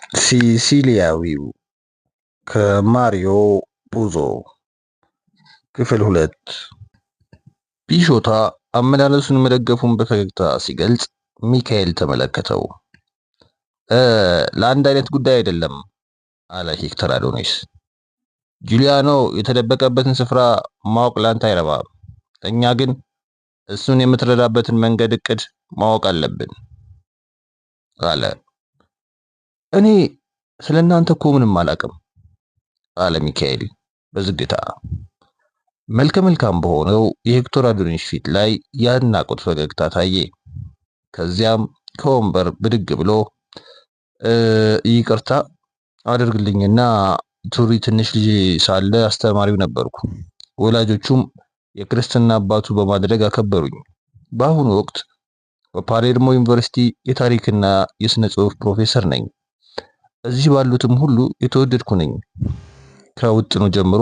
ሲሲሊያዊው ከማሪዮ ፑዞ ክፍል 2። ፒሾታ አመላለሱን መደገፉን በፈገግታ ሲገልጽ ሚካኤል ተመለከተው። ለአንድ አይነት ጉዳይ አይደለም አለ ሄክተር አዶኒስ። ጁሊያኖ የተደበቀበትን ስፍራ ማወቅ ላንተ አይረባም። እኛ ግን እሱን የምትረዳበትን መንገድ እቅድ ማወቅ አለብን አለ። እኔ ስለናንተ እኮ ምንም አላውቅም አለ ሚካኤል በዝግታ። መልከ መልካም በሆነው የሄክተር አዶኒስ ፊት ላይ ያድናቆት ፈገግታ ታየ። ከዚያም ከወንበር ብድግ ብሎ ይቅርታ አድርግልኝና ቱሪ ትንሽ ልጅ ሳለ አስተማሪው ነበርኩ። ወላጆቹም የክርስትና አባቱ በማድረግ አከበሩኝ። በአሁኑ ወቅት በፓሌርሞ ዩኒቨርሲቲ የታሪክና የስነ ጽሑፍ ፕሮፌሰር ነኝ። እዚህ ባሉትም ሁሉ የተወደድኩ ነኝ። ከውጥኑ ጀምሮ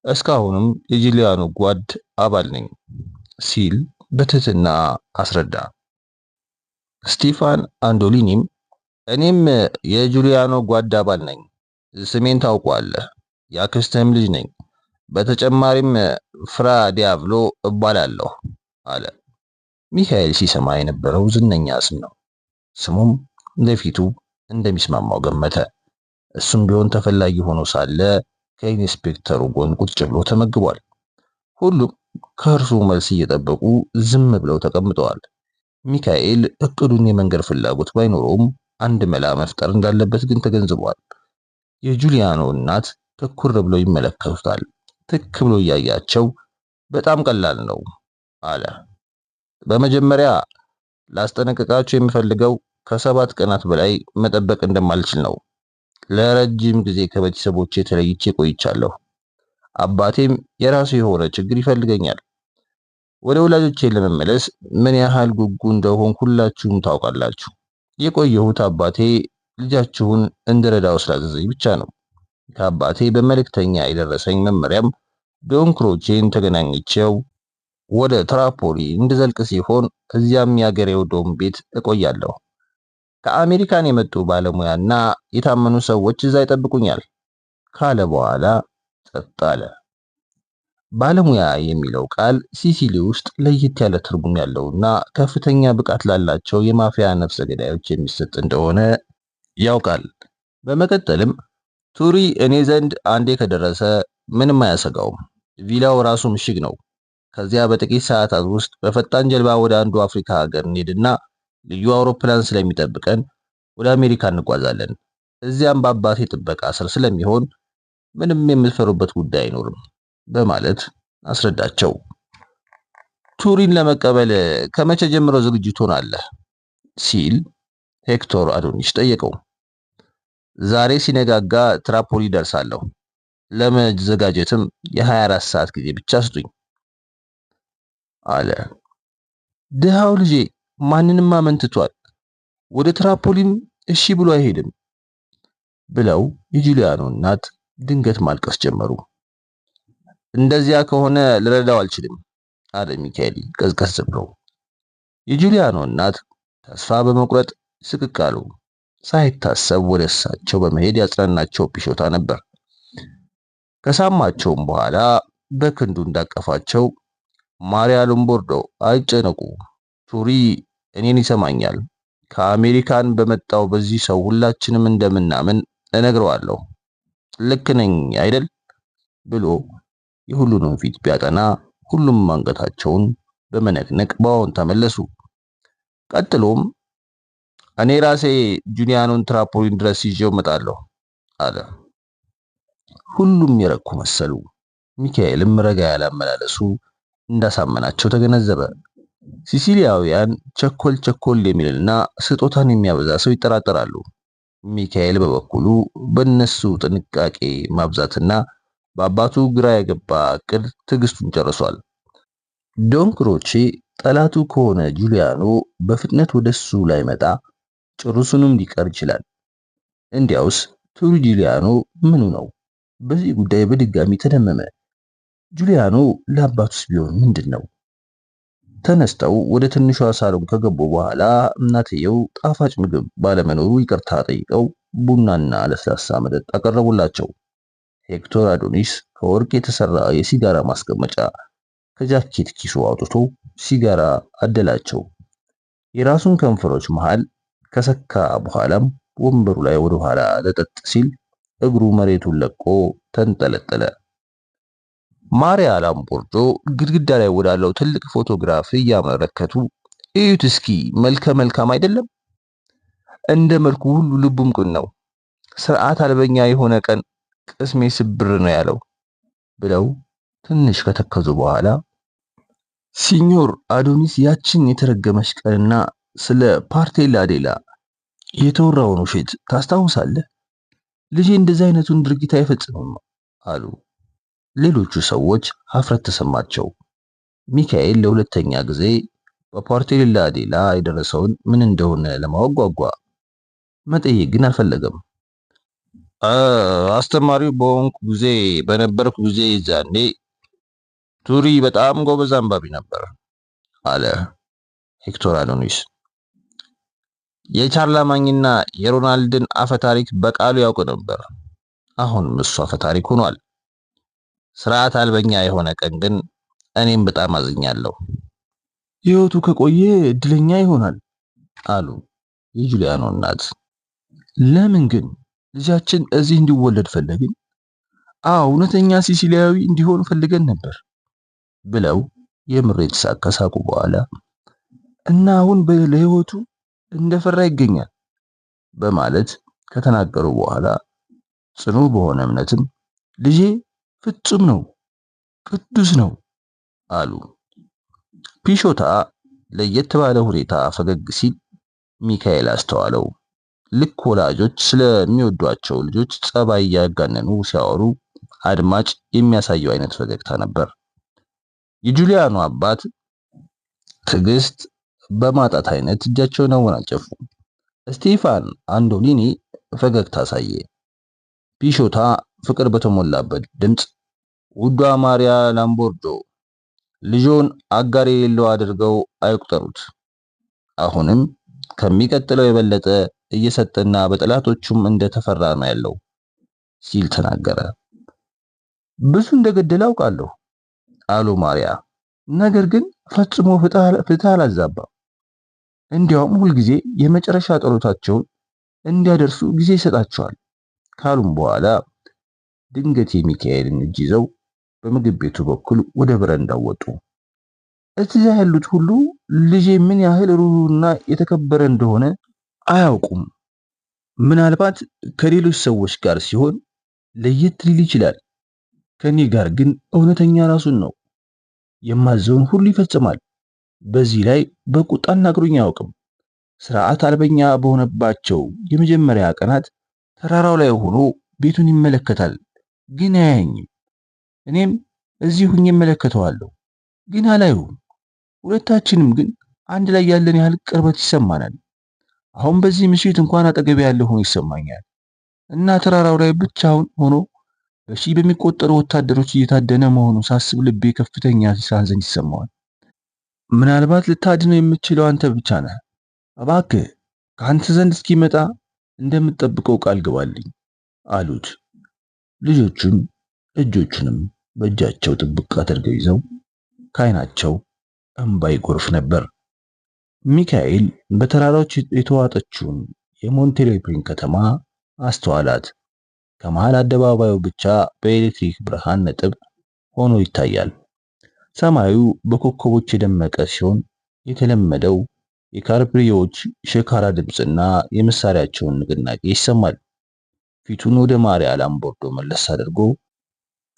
እስካሁንም የጁሊያኖ ጓድ አባል ነኝ ሲል በትህትና አስረዳ። ስቲፋን አንዶሊኒም እኔም የጁሊያኖ ጓድ አባል ነኝ፣ ስሜን ታውቋለህ፣ የአክስትህም ልጅ ነኝ። በተጨማሪም ፍራ ዲያብሎ እባላለሁ አለ። ሚካኤል ሲሰማ የነበረው ዝነኛ ስም ነው። ስሙም ለፊቱ እንደሚስማማው ገመተ። እሱም ቢሆን ተፈላጊ ሆኖ ሳለ ከኢንስፔክተሩ ጎን ቁጭ ብሎ ተመግቧል። ሁሉም ከእርሱ መልስ እየጠበቁ ዝም ብለው ተቀምጠዋል። ሚካኤል እቅዱን የመንገር ፍላጎት ባይኖረውም አንድ መላ መፍጠር እንዳለበት ግን ተገንዝቧል። የጁሊያኖ እናት ትኩር ብለው ይመለከቱታል። ትክ ብሎ እያያቸው በጣም ቀላል ነው አለ። በመጀመሪያ ላስጠነቅቃችሁ የምፈልገው ከ7 ቀናት በላይ መጠበቅ እንደማልችል ነው። ለረጅም ጊዜ ከቤተሰቦቼ ተለይቼ ቆይቻለሁ። አባቴም የራሱ የሆነ ችግር ይፈልገኛል። ወደ ወላጆቼ ለመመለስ ምን ያህል ጉጉ እንደሆን ሁላችሁም ታውቃላችሁ። የቆየሁት አባቴ ልጃችሁን እንድረዳው ስላዘዘኝ ብቻ ነው። ከአባቴ በመልእክተኛ የደረሰኝ መመሪያም ዶን ክሮቼን ተገናኝቼው ወደ ትራፖሊ እንድዘልቅ ሲሆን እዚያም ያገሬው ዶን ቤት እቆያለሁ። ከአሜሪካን የመጡ ባለሙያና የታመኑ ሰዎች እዛ ይጠብቁኛል ካለ በኋላ ጸጥ አለ። ባለሙያ የሚለው ቃል ሲሲሊ ውስጥ ለየት ያለ ትርጉም ያለውና ከፍተኛ ብቃት ላላቸው የማፊያ ነፍሰ ገዳዮች የሚሰጥ እንደሆነ ያውቃል። በመቀጠልም ቱሪ እኔ ዘንድ አንዴ ከደረሰ ምንም አያሰጋውም። ቪላው ራሱ ምሽግ ነው። ከዚያ በጥቂት ሰዓታት ውስጥ በፈጣን ጀልባ ወደ አንዱ አፍሪካ ሀገር እንሄድና ልዩ አውሮፕላን ስለሚጠብቀን ወደ አሜሪካ እንጓዛለን። እዚያም በአባቴ ጥበቃ ስር ስለሚሆን ምንም የምትፈሩበት ጉዳይ አይኖርም በማለት አስረዳቸው። ቱሪን ለመቀበል ከመቼ ጀምሮ ዝግጁ ትሆናለህ ሲል ሄክተር አዶኒስ ጠየቀው። ዛሬ ሲነጋጋ ትራፖሊ ደርሳለሁ። ለመዘጋጀትም የ24 ሰዓት ጊዜ ብቻ ስጡኝ አለ። ድሃው ልጄ ማንንም አመንትቷል። ወደ ትራፖሊም እሺ ብሎ አይሄድም ብለው የጁሊያኖ እናት ድንገት ማልቀስ ጀመሩ። እንደዚያ ከሆነ ልረዳው አልችልም አለ ሚካኤል ቀዝቀዝ ብሎ። የጁሊያኖ እናት ተስፋ በመቁረጥ ስቅቅ አሉ። ሳይታሰብ ወደ እሳቸው በመሄድ ያጽናናቸው ፒሾታ ነበር። ከሳማቸውም በኋላ በክንዱ እንዳቀፋቸው ማሪያ ሎምቦርዶ አይጨነቁ፣ ቱሪ እኔን ይሰማኛል። ከአሜሪካን በመጣው በዚህ ሰው ሁላችንም እንደምናምን እነግረዋለሁ። ልክ ነኝ አይደል ብሎ የሁሉንም ፊት ቢያጠና ሁሉም አንገታቸውን በመነቅነቅ በአዎንታ ተመለሱ። ቀጥሎም እኔ ራሴ ጁሊያኖን ትራፖሊን ድረስ ይዤው እመጣለሁ አለ። ሁሉም የረኩ መሰሉ። ሚካኤልም ረጋ ያለ አመላለሱ እንዳሳመናቸው ተገነዘበ። ሲሲሊያውያን ቸኮል ቸኮል የሚልና ስጦታን የሚያበዛ ሰው ይጠራጠራሉ። ሚካኤል በበኩሉ በእነሱ ጥንቃቄ ማብዛትና በአባቱ ግራ የገባ እቅድ ትዕግስቱን ጨርሷል። ዶን ክሮቼ ጠላቱ ከሆነ ጁሊያኖ በፍጥነት ወደሱ ላይ መጣ ጭሩሱንም ሊቀር ይችላል። እንዲያውስ ቱሪ ጁሊያኖ ምኑ ነው? በዚህ ጉዳይ በድጋሚ ተደመመ። ጁሊያኖ ለአባቱስ ቢሆን ምንድነው? ተነስተው ወደ ትንሿ ሳሎን ከገቡ በኋላ እናትየው ጣፋጭ ምግብ ባለመኖሩ ይቅርታ ጠይቀው ቡናና ለስላሳ መጠጥ አቀረቡላቸው። ሄክቶር አዶኒስ ከወርቅ የተሰራ የሲጋራ ማስቀመጫ ከጃኬት ኪሱ አውጥቶ ሲጋራ አደላቸው። የራሱን ከንፈሮች መሃል ከሰካ በኋላም ወንበሩ ላይ ወደ ኋላ ለጠጥ ሲል እግሩ መሬቱን ለቆ ተንጠለጠለ። ማሪያ ላምቦርዶ ግድግዳ ላይ ወዳለው ትልቅ ፎቶግራፍ እያመለከቱ እዩት እስኪ መልከ መልካም አይደለም? እንደ መልኩ ሁሉ ልቡም ቅን ነው። ስርዓት አልበኛ የሆነ ቀን ቅስሜ ስብር ነው ያለው ብለው ትንሽ ከተከዙ በኋላ ሲኞር አዶኒስ ያችን የተረገመች ቀንና ስለ ፓርቴላ ዴላ የተወራውን ውሸት ታስታውሳለህ? ልጄ እንደዚህ አይነቱን ድርጊት አይፈጽምም አሉ። ሌሎቹ ሰዎች ሀፍረት ተሰማቸው። ሚካኤል ለሁለተኛ ጊዜ በፓርቴላ ዴላ የደረሰውን ምን እንደሆነ ለማወቅ ጓጓ። መጠየቅ ግን አልፈለገም። አስተማሪው በነበርኩ ጊዜ ይዛኔ ቱሪ በጣም ጎበዝ አንባቢ ነበር አለ ሄክቶር አዶኒስ። የቻርላማኝና የሮናልድን አፈታሪክ በቃሉ ያውቅ ነበር። አሁንም እሱ አፈታሪክ ሆኗል። ስርዓት አልበኛ የሆነ ቀን ግን እኔም በጣም አዝኛለሁ። ሕይወቱ ከቆየ እድለኛ ይሆናል አሉ የጁሊያኖ እናት። ለምን ግን ልጃችን እዚህ እንዲወለድ ፈለግን? እውነተኛ ሲሲሊያዊ እንዲሆን ፈልገን ነበር ብለው የምሬት ሳቅ ከሳቁ በኋላ እና አሁን ለሕይወቱ እንደፈራ ይገኛል በማለት ከተናገሩ በኋላ ጽኑ በሆነ እምነትም ልጄ ፍጹም ነው፣ ቅዱስ ነው አሉ። ፒሾታ ለየት ባለ ሁኔታ ፈገግ ሲል ሚካኤል አስተዋለው። ልክ ወላጆች ስለሚወዷቸው ልጆች ጸባይ እያጋነኑ ሲያወሩ አድማጭ የሚያሳየው አይነት ፈገግታ ነበር። የጁሊያኖ አባት ትዕግስት በማጣት አይነት እጃቸውን አወናጨፉ። ስቴፋን አንዶሊኒ ፈገግታ አሳየ። ፒሾታ ፍቅር በተሞላበት ድምፅ ውዷ ማሪያ ላምቦርዶ ልጆን አጋር የሌለው አድርገው አይቁጠሩት፣ አሁንም ከሚቀጥለው የበለጠ እየሰጠና በጠላቶቹም እንደተፈራ ነው ያለው ሲል ተናገረ። ብዙ እንደገደለ አውቃለሁ አሉ ማሪያ። ነገር ግን ፈጽሞ ፍትህ አላዛባም። እንዲያውም ሁልጊዜ የመጨረሻ ጸሎታቸውን እንዲያደርሱ ጊዜ ይሰጣቸዋል ካሉም በኋላ ድንገት የሚካኤልን እጅ ይዘው በምግብ ቤቱ በኩል ወደ በረንዳው ወጡ። እዚያ ያሉት ሁሉ ልጄ ምን ያህል ሩህሩህና የተከበረ እንደሆነ አያውቁም። ምናልባት ከሌሎች ሰዎች ጋር ሲሆን ለየት ሊል ይችላል። ከኔ ጋር ግን እውነተኛ ራሱን ነው። የማዘውን ሁሉ ይፈጽማል። በዚህ ላይ በቁጣ አናግሮኝ አያውቅም። ስርዓት አልበኛ በሆነባቸው የመጀመሪያ ቀናት ተራራው ላይ ሆኖ ቤቱን ይመለከታል፣ ግን አያየኝም። እኔም እዚህ ሁኜ እመለከተዋለሁ፣ ግን አላየውም። ሁለታችንም ግን አንድ ላይ ያለን ያህል ቅርበት ይሰማናል። አሁን በዚህ ምሽት እንኳን አጠገቤ ያለ ሆኖ ይሰማኛል እና ተራራው ላይ ብቻውን ሆኖ በሺህ በሚቆጠሩ ወታደሮች እየታደነ መሆኑን ሳስብ ልቤ ከፍተኛ ሐዘን ይሰማዋል። ምናልባት ልታድነው የምትችለው አንተ ብቻ ነህ። እባክህ ከአንተ ዘንድ እስኪመጣ እንደምትጠብቀው ቃል ግባልኝ አሉት። ልጆቹም እጆቹንም በእጃቸው ጥብቅ አድርገው ይዘው ከዓይናቸው እንባ ይጎርፍ ነበር። ሚካኤል በተራራዎች የተዋጠችውን የሞንቴሌፕሪን ከተማ አስተዋላት። ከመሃል አደባባዩ ብቻ በኤሌክትሪክ ብርሃን ነጥብ ሆኖ ይታያል። ሰማዩ በኮከቦች የደመቀ ሲሆን የተለመደው የካርብሪዎች ሸካራ ድምፅና የመሳሪያቸውን ንቅናቄ ይሰማል። ፊቱን ወደ ማሪያ ላምቦርዶ መለስ አድርጎ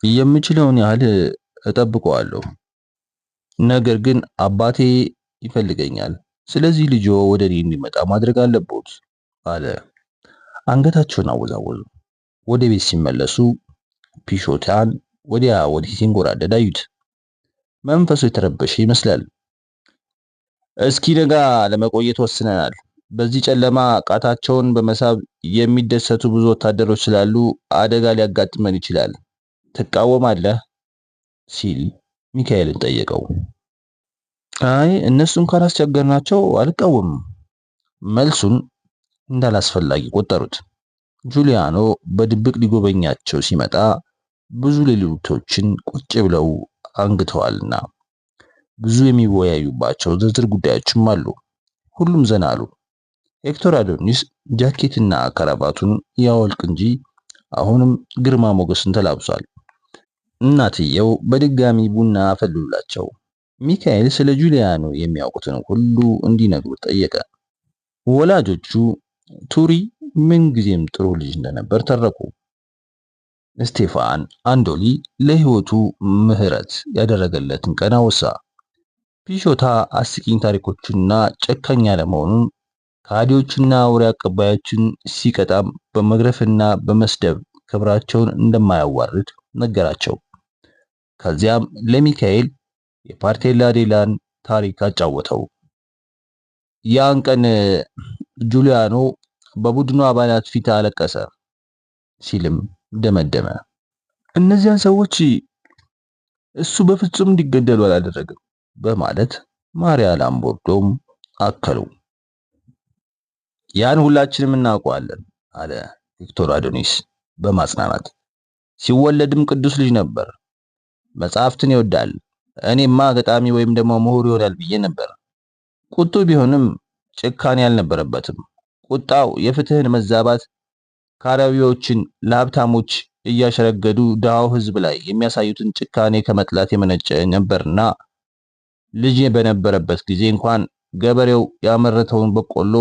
የምችለውን ያህል እጠብቀዋለሁ፣ ነገር ግን አባቴ ይፈልገኛል። ስለዚህ ልጆ ወደ እኔ እንዲመጣ ማድረግ አለቦት አለ። አንገታቸውን አወዛወዙ። ወደ ቤት ሲመለሱ ፒሾታን ወዲያ ወዲህ ሲንጎራደድ አዩት። መንፈሱ የተረበሸ ይመስላል። እስኪ ነጋ ለመቆየት ወስነናል። በዚህ ጨለማ ቃታቸውን በመሳብ የሚደሰቱ ብዙ ወታደሮች ስላሉ አደጋ ሊያጋጥመን ይችላል። ትቃወማለህ? ሲል ሚካኤልን ጠየቀው። አይ እነሱን ካላስቸገርናቸው አልቃወምም። መልሱን እንዳላስፈላጊ ቆጠሩት። ጁሊያኖ በድብቅ ሊጎበኛቸው ሲመጣ ብዙ ሌሎቶችን ቁጭ ብለው አንግተዋልና ብዙ የሚወያዩባቸው ዝርዝር ጉዳዮችም አሉ። ሁሉም ዘና አሉ። ሄክቶር አዶኒስ ጃኬትና ከረባቱን ያወልቅ እንጂ አሁንም ግርማ ሞገስን ተላብሷል። እናትየው በድጋሚ ቡና አፈሉላቸው። ሚካኤል ስለ ጁሊያኖ የሚያውቁትን ሁሉ እንዲነግሩት ጠየቀ። ወላጆቹ ቱሪ ምንጊዜም ጥሩ ልጅ እንደነበር ተረኩ። ስቴፋን አንዶሊ ለሕይወቱ ምህረት ያደረገለትን ቀን አወሳ። ፒሾታ አስቂኝ ታሪኮችንና ጨካኝ አለመሆኑን ከሃዲዎችና ወሬ አቀባዮችን ሲቀጣም በመግረፍና በመስደብ ክብራቸውን እንደማያዋርድ ነገራቸው። ከዚያም ለሚካኤል የፓርቴላ ዴላን ታሪክ አጫወተው። ያን ቀን ጁሊያኖ በቡድኑ አባላት ፊት አለቀሰ ሲልም ደመደመ። እነዚያን ሰዎች እሱ በፍጹም እንዲገደሉ አላደረገም በማለት ማሪያ ላምቦርዶም አከሉ። ያን ሁላችንም እናውቀዋለን አለ ቪክቶር አዶኒስ በማጽናናት። ሲወለድም ቅዱስ ልጅ ነበር። መጽሐፍትን ይወዳል። እኔማ ገጣሚ ወይም ደግሞ ምሁር ይሆናል ብዬ ነበር። ቁጡ ቢሆንም ጭካኔ አልነበረበትም። ቁጣው የፍትህን መዛባት፣ ካራቢዎችን ለሀብታሞች እያሸረገዱ ድሃው ህዝብ ላይ የሚያሳዩትን ጭካኔ ከመጥላት የመነጨ ነበርና ልጅ በነበረበት ጊዜ እንኳን ገበሬው ያመረተውን በቆሎ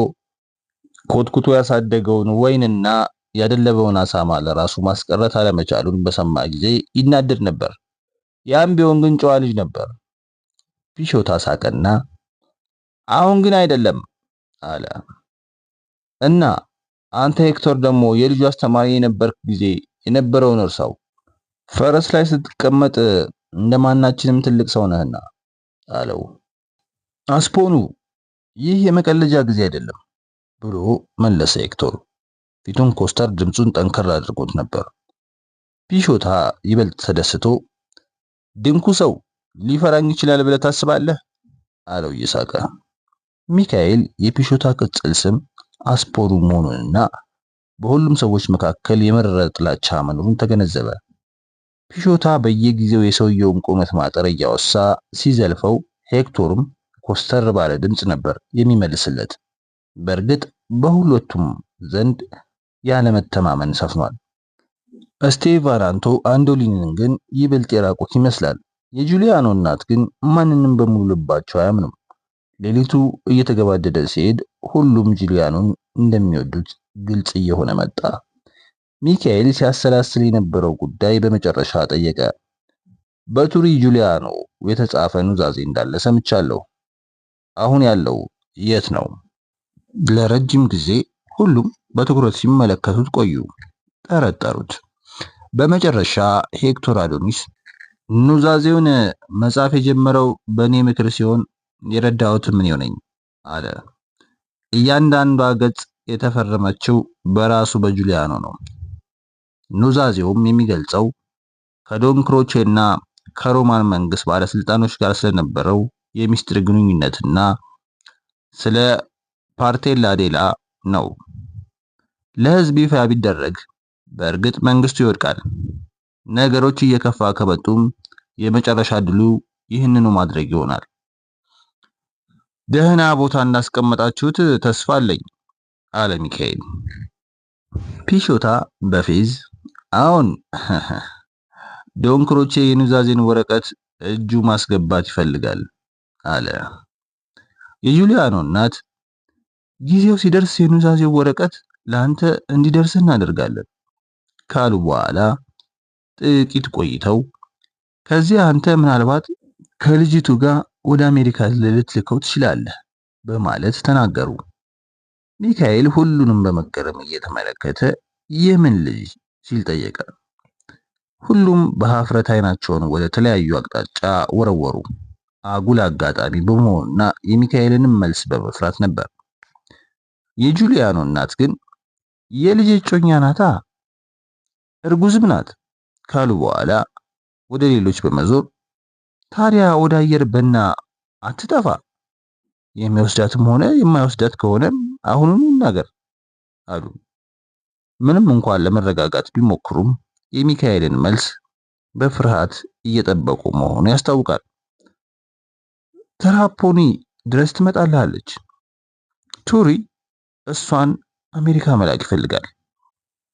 ኮትኩቶ ያሳደገውን ወይንና ያደለበውን አሳማ ለራሱ ማስቀረት አለመቻሉን በሰማ ጊዜ ይናደድ ነበር። ያም ቢሆን ግን ጨዋ ልጅ ነበር። ፒሾታ ሳቀና አሁን ግን አይደለም አለ። እና አንተ ሄክቶር ደግሞ የልጁ አስተማሪ የነበርክ ጊዜ የነበረውን እርሳው። ፈረስ ላይ ስትቀመጥ እንደማናችንም ትልቅ ሰው ነህና አለው። አስፖኑ ይህ የመቀለጃ ጊዜ አይደለም ብሎ መለሰ ሄክቶር። ፊቱን ኮስተር፣ ድምፁን ጠንከር አድርጎት ነበር። ፒሾታ ይበልጥ ተደስቶ ድንኩ ሰው ሊፈራኝ ይችላል ብለህ ታስባለህ? አለው እየሳቀ። ሚካኤል የፒሾታ ቅጽል ስም አስፖኑ መሆኑንና በሁሉም ሰዎች መካከል የመረረ ጥላቻ መኖሩን ተገነዘበ። ፒሾታ በየጊዜው የሰውየውን ቁመት ማጠር እያወሳ ሲዘልፈው፣ ሄክቶርም ኮስተር ባለ ድምፅ ነበር የሚመልስለት። በእርግጥ በሁለቱም ዘንድ ያለመተማመን ሰፍኗል። ስቴቫናንቶ አንዶሊንን ግን ይበልጥ የራቁት ይመስላል። የጁሊያኖ እናት ግን ማንንም በሙሉ ልባቸው አያምኑም። ሌሊቱ እየተገባደደ ሲሄድ ሁሉም ጁሊያኖን እንደሚወዱት ግልጽ እየሆነ መጣ። ሚካኤል ሲያሰላስል የነበረው ጉዳይ በመጨረሻ ጠየቀ። በቱሪ ጁሊያኖ የተጻፈ ኑዛዜ እንዳለ ሰምቻለሁ። አሁን ያለው የት ነው? ለረጅም ጊዜ ሁሉም በትኩረት ሲመለከቱት ቆዩ። ጠረጠሩት። በመጨረሻ ሄክቶር አዶኒስ ኑዛዜውን መጻፍ የጀመረው በእኔ ምክር ሲሆን የረዳሁትም እኔው ነኝ አለ። እያንዳንዷ ገጽ የተፈረመችው በራሱ በጁሊያኖ ነው። ኑዛዜውም የሚገልጸው ከዶን ክሮቼና ከሮማን መንግስት ባለስልጣኖች ጋር ስለነበረው የሚስጥር ግንኙነትና ስለ ፓርቴላ ዴላ ነው። ለህዝብ ይፋ ቢደረግ በእርግጥ መንግስቱ ይወድቃል። ነገሮች እየከፋ ከመጡም የመጨረሻ ድሉ ይህንኑ ማድረግ ይሆናል። ደህና ቦታ እንዳስቀመጣችሁት ተስፋ አለኝ አለ ሚካኤል። ፒሾታ በፌዝ አሁን ዶን ክሮቼ የኑዛዜን ወረቀት እጁ ማስገባት ይፈልጋል አለ። የጁሊያኖ እናት ጊዜው ሲደርስ የኑዛዜው ወረቀት ለአንተ እንዲደርስ እናደርጋለን ካሉ በኋላ ጥቂት ቆይተው ከዚያ አንተ ምናልባት ከልጅቱ ጋር ወደ አሜሪካ ልትልከው ትችላለህ በማለት ተናገሩ። ሚካኤል ሁሉንም በመገረም እየተመለከተ የምን ልጅ ሲል ጠየቀ። ሁሉም በሀፍረት አይናቸውን ወደ ተለያዩ አቅጣጫ ወረወሩ። አጉል አጋጣሚ በመሆኑና የሚካኤልንም መልስ በመፍራት ነበር። የጁሊያኖ እናት ግን የልጅ እጮኛ ናታ፣ እርጉዝም ናት ካሉ በኋላ ወደ ሌሎች በመዞር ታዲያ ወደ አየር በና አትጠፋ፣ የሚወስዳትም ሆነ የማይወስዳት ከሆነ አሁኑኑ ይናገር አሉ። ምንም እንኳን ለመረጋጋት ቢሞክሩም የሚካኤልን መልስ በፍርሃት እየጠበቁ መሆኑ ያስታውቃል። ትራፖኒ ድረስ ትመጣልሃለች። ቱሪ እሷን አሜሪካ መላክ ይፈልጋል።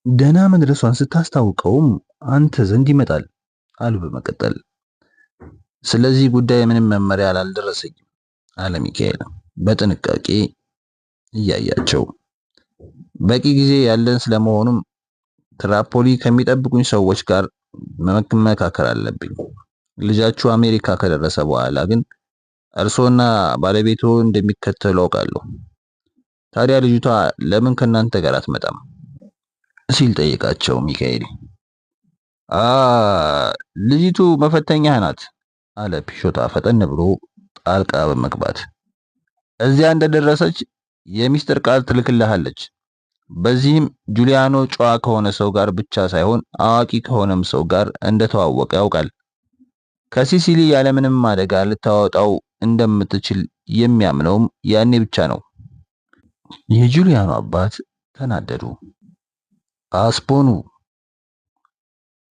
ደህና መድረሷን ስታስታውቀውም አንተ ዘንድ ይመጣል አሉ በመቀጠል። ስለዚህ ጉዳይ ምንም መመሪያ አልደረሰኝም አለ ሚካኤል በጥንቃቄ እያያቸው። በቂ ጊዜ ያለን ስለመሆኑም ትራፖሊ ከሚጠብቁኝ ሰዎች ጋር መመካከር አለብኝ። ልጃችሁ አሜሪካ ከደረሰ በኋላ ግን እርሶና ባለቤቶ እንደሚከተሉ አውቃለሁ። ታዲያ ልጅቷ ለምን ከናንተ ጋር አትመጣም? ሲል ጠየቃቸው ሚካኤል። ልጅቱ መፈተኛህ ናት አለ ፒሾታ ፈጠን ብሎ ጣልቃ በመግባት። እዚያ እንደደረሰች የሚስጥር ቃል ትልክልሃለች። በዚህም ጁሊያኖ ጨዋ ከሆነ ሰው ጋር ብቻ ሳይሆን አዋቂ ከሆነም ሰው ጋር እንደተዋወቀ ያውቃል። ከሲሲሊ ያለምንም አደጋ ልታወጣው እንደምትችል የሚያምነውም ያኔ ብቻ ነው። የጁሊያኖ አባት ተናደዱ።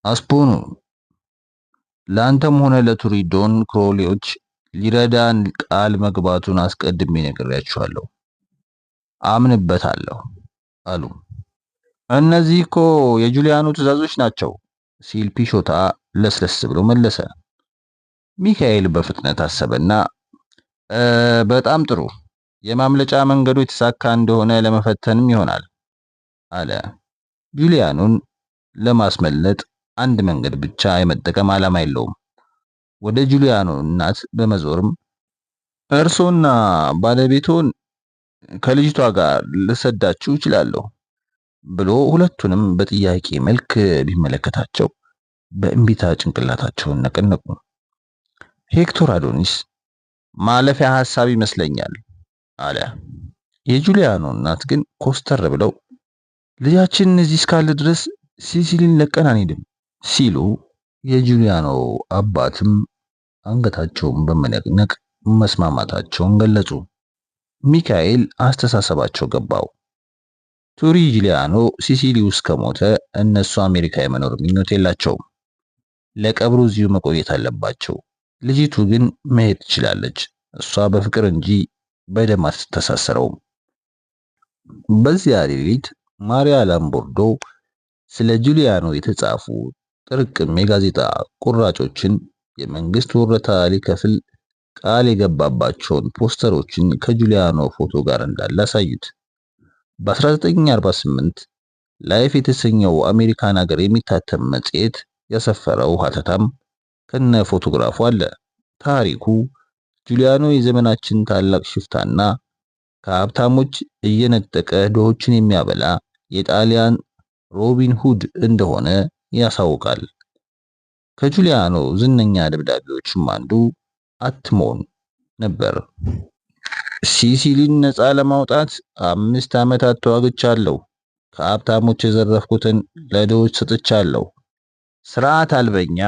አስፖኑ ለአንተም ሆነ ለቱሪዶን ክሮሌዎች ሊረዳን ቃል መግባቱን አስቀድሜ ነግሬያችኋለሁ። አምንበታለሁ አሉ። እነዚህ እኮ የጁሊያኖ ትዕዛዞች ናቸው ሲል ፒሾታ ለስለስ ብሎ መለሰ። ሚካኤል በፍጥነት አሰበና በጣም ጥሩ፣ የማምለጫ መንገዱ የተሳካ እንደሆነ ለመፈተንም ይሆናል አለ። ጁሊያኖን ለማስመለጥ አንድ መንገድ ብቻ የመጠቀም ዓላማ የለውም። ወደ ጁሊያኖ እናት በመዞርም እርሶና ባለቤቶን ከልጅቷ ጋር ልሰዳችሁ እችላለሁ ብሎ ሁለቱንም በጥያቄ መልክ ቢመለከታቸው በእንቢታ ጭንቅላታቸውን ነቀነቁ። ሄክቶር አዶኒስ ማለፊያ ሐሳብ ይመስለኛል አለ። የጁሊያኖ እናት ግን ኮስተር ብለው ልጃችን እዚህ እስካለ ድረስ ሲሲሊን ለቀን አንሄድም ሲሉ የጁሊያኖ አባትም አንገታቸውን በመነቅነቅ መስማማታቸውን ገለጹ። ሚካኤል አስተሳሰባቸው ገባው። ቱሪ ጁሊያኖ ሲሲሊ ውስጥ ከሞተ እነሱ አሜሪካ የመኖር ምኞት የላቸውም። ለቀብሩ እዚሁ መቆየት አለባቸው። ልጅቱ ግን መሄድ ትችላለች። እሷ በፍቅር እንጂ በደም አትተሳሰረውም። በዚያ ሌሊት ማሪያ ላምቦርዶ ስለ ጁሊያኖ የተጻፉ ጥርቅም የጋዜጣ ቁራጮችን፣ የመንግስት ወረታ ሊከፍል ቃል የገባባቸውን ፖስተሮችን ከጁሊያኖ ፎቶ ጋር እንዳለ አሳዩት። በ1948 ላይፍ የተሰኘው አሜሪካን ሀገር የሚታተም መጽሔት ያሰፈረው ሀተታም ከነ ፎቶግራፉ አለ። ታሪኩ ጁሊያኖ የዘመናችን ታላቅ ሽፍታና ከሀብታሞች እየነጠቀ ድሆችን የሚያበላ የጣሊያን ሮቢን ሁድ እንደሆነ ያሳውቃል። ከጁሊያኖ ዝነኛ ደብዳቤዎችም አንዱ አትሞን ነበር። ሲሲሊን ነፃ ለማውጣት 5 ዓመታት ተዋግቻለሁ። ከሀብታሞች የዘረፍኩትን ለድሆች ሰጥቻለሁ። ስርዓት አልበኛ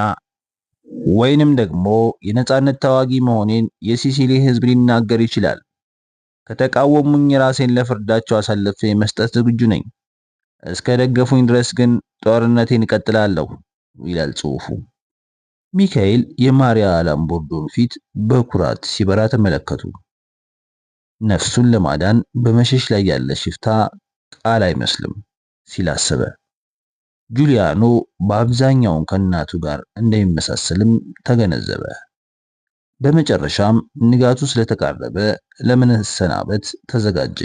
ወይንም ደግሞ የነፃነት ተዋጊ መሆኔን የሲሲሊ ሕዝብ ሊናገር ይችላል። ከተቃወሙኝ ራሴን ለፍርዳቸው አሳልፌ መስጠት ዝግጁ ነኝ። እስከ ደገፉኝ ድረስ ግን ጦርነቴን እቀጥላለሁ ይላል ጽሑፉ። ሚካኤል የማሪያ ላምቦርዶን ፊት በኩራት ሲበራ ተመለከቱ። ነፍሱን ለማዳን በመሸሽ ላይ ያለ ሽፍታ ቃል አይመስልም ሲል አሰበ። ጁሊያኖ በአብዛኛው ከእናቱ ጋር እንደሚመሳሰልም ተገነዘበ። በመጨረሻም ንጋቱ ስለተቃረበ ለመሰናበት ተዘጋጀ።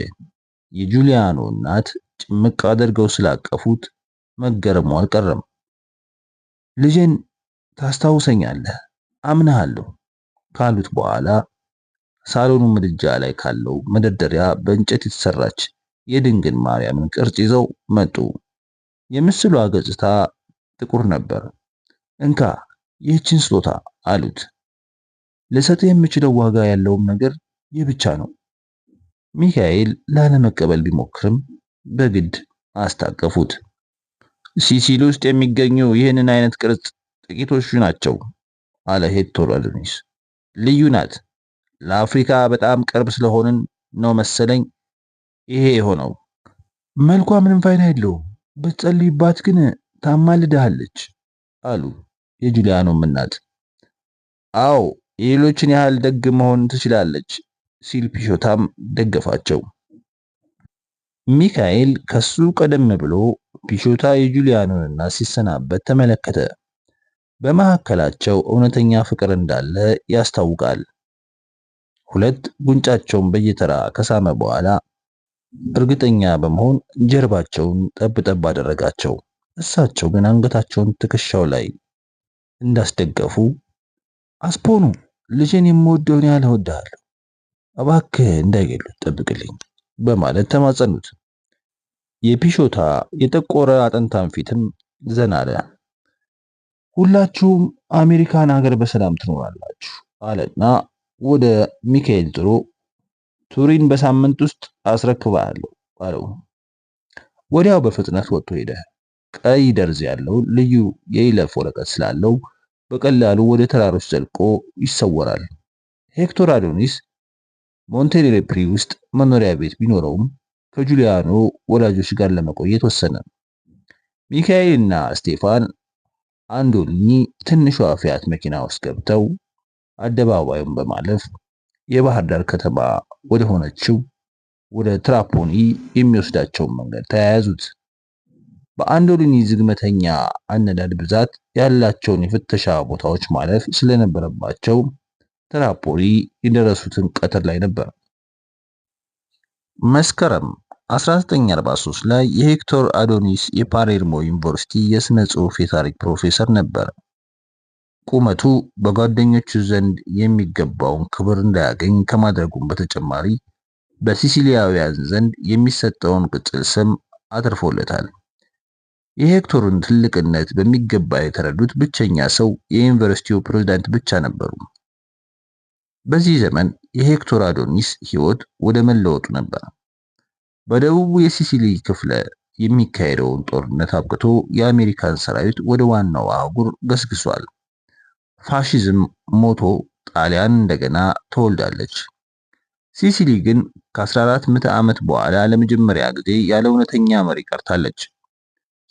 የጁሊያኖ እናት ጭምቅ አድርገው ስላቀፉት መገረሙ አልቀረም። ልጄን ታስታውሰኛለህ፣ አምናለሁ ካሉት በኋላ ሳሎኑ ምድጃ ላይ ካለው መደርደሪያ በእንጨት የተሰራች የድንግል ማርያምን ቅርጽ ይዘው መጡ። የምስሏ ገጽታ ጥቁር ነበር። እንካ ይህችን ስጦታ አሉት። ልሰጥ የምችለው ዋጋ ያለውም ነገር ይህ ብቻ ነው። ሚካኤል ላለመቀበል ቢሞክርም በግድ አስታቀፉት። ሲሲሊ ውስጥ የሚገኙ ይህንን አይነት ቅርጽ ጥቂቶቹ ናቸው አለ ሄክቶር አዶኒስ። ልዩ ናት። ለአፍሪካ በጣም ቅርብ ስለሆንን ነው መሰለኝ ይሄ የሆነው። መልኳ ምንም ፋይዳ የለውም ብትጸልይባት ግን ታማልድሃለች አሉ የጁሊያኖም እናት። አዎ የሌሎችን ያህል ደግ መሆን ትችላለች ሲል ፒሾታም ደገፋቸው። ሚካኤል ከሱ ቀደም ብሎ ፒሾታ የጁሊያኖን እናት ሲሰናበት ተመለከተ። በመካከላቸው እውነተኛ ፍቅር እንዳለ ያስታውቃል። ሁለት ጉንጫቸውን በየተራ ከሳመ በኋላ እርግጠኛ በመሆን ጀርባቸውን ጠብ ጠብ አደረጋቸው። እሳቸው ግን አንገታቸውን ትከሻው ላይ እንዳስደገፉ አስፖኑ ልጄን የምወደውን ያህል እወድሃለሁ፣ እባክህ እንዳይገሉት ጠብቅልኝ በማለት ተማጸኑት። የፒሾታ የጠቆረ አጥንታም ፊትም ዘና አለ። ሁላችሁም አሜሪካን ሀገር በሰላም ትኖራላችሁ አለና ወደ ሚካኤል ጥሮ ቱሪን በሳምንት ውስጥ አስረክብሃለሁ አለው። ወዲያው በፍጥነት ወጥቶ ሄደ። ቀይ ደርዝ ያለው ልዩ የይለፍ ወረቀት ስላለው በቀላሉ ወደ ተራሮች ዘልቆ ይሰወራል። ሄክቶር አዶኒስ ሞንቴሌፕሪ ውስጥ መኖሪያ ቤት ቢኖረውም ከጁሊያኖ ወላጆች ጋር ለመቆየት ወሰነ። ሚካኤልና ስቴፋን አንዶኒ ትንሿ ፊያት መኪና ውስጥ ገብተው አደባባዩን በማለፍ የባህር ዳር ከተማ ወደ ሆነችው ወደ ትራፖኒ የሚወስዳቸውን መንገድ ተያያዙት። በአንዶኒ ዝግመተኛ አነዳድ ብዛት ያላቸውን የፍተሻ ቦታዎች ማለፍ ስለነበረባቸው ትራፖኒ የደረሱትን ቀትር ላይ ነበር። መስከረም 1943 ላይ የሄክቶር አዶኒስ የፓሌርሞ ዩኒቨርሲቲ የሥነ ጽሑፍ የታሪክ ፕሮፌሰር ነበር። ቁመቱ በጓደኞቹ ዘንድ የሚገባውን ክብር እንዳያገኝ ከማድረጉም በተጨማሪ በሲሲሊያውያን ዘንድ የሚሰጠውን ቅጽል ስም አትርፎለታል። የሄክቶርን ትልቅነት በሚገባ የተረዱት ብቸኛ ሰው የዩኒቨርሲቲው ፕሬዝዳንት ብቻ ነበሩ። በዚህ ዘመን የሄክቶር አዶኒስ ሕይወት ወደ መለወጡ ነበር። በደቡቡ የሲሲሊ ክፍለ የሚካሄደውን ጦርነት አብቅቶ የአሜሪካን ሰራዊት ወደ ዋናው አህጉር ገስግሷል። ፋሺዝም ሞቶ ጣሊያን እንደገና ተወልዳለች። ሲሲሊ ግን ከ14 ምዕተ ዓመት በኋላ ለመጀመሪያ ጊዜ ያለ እውነተኛ መሪ ቀርታለች።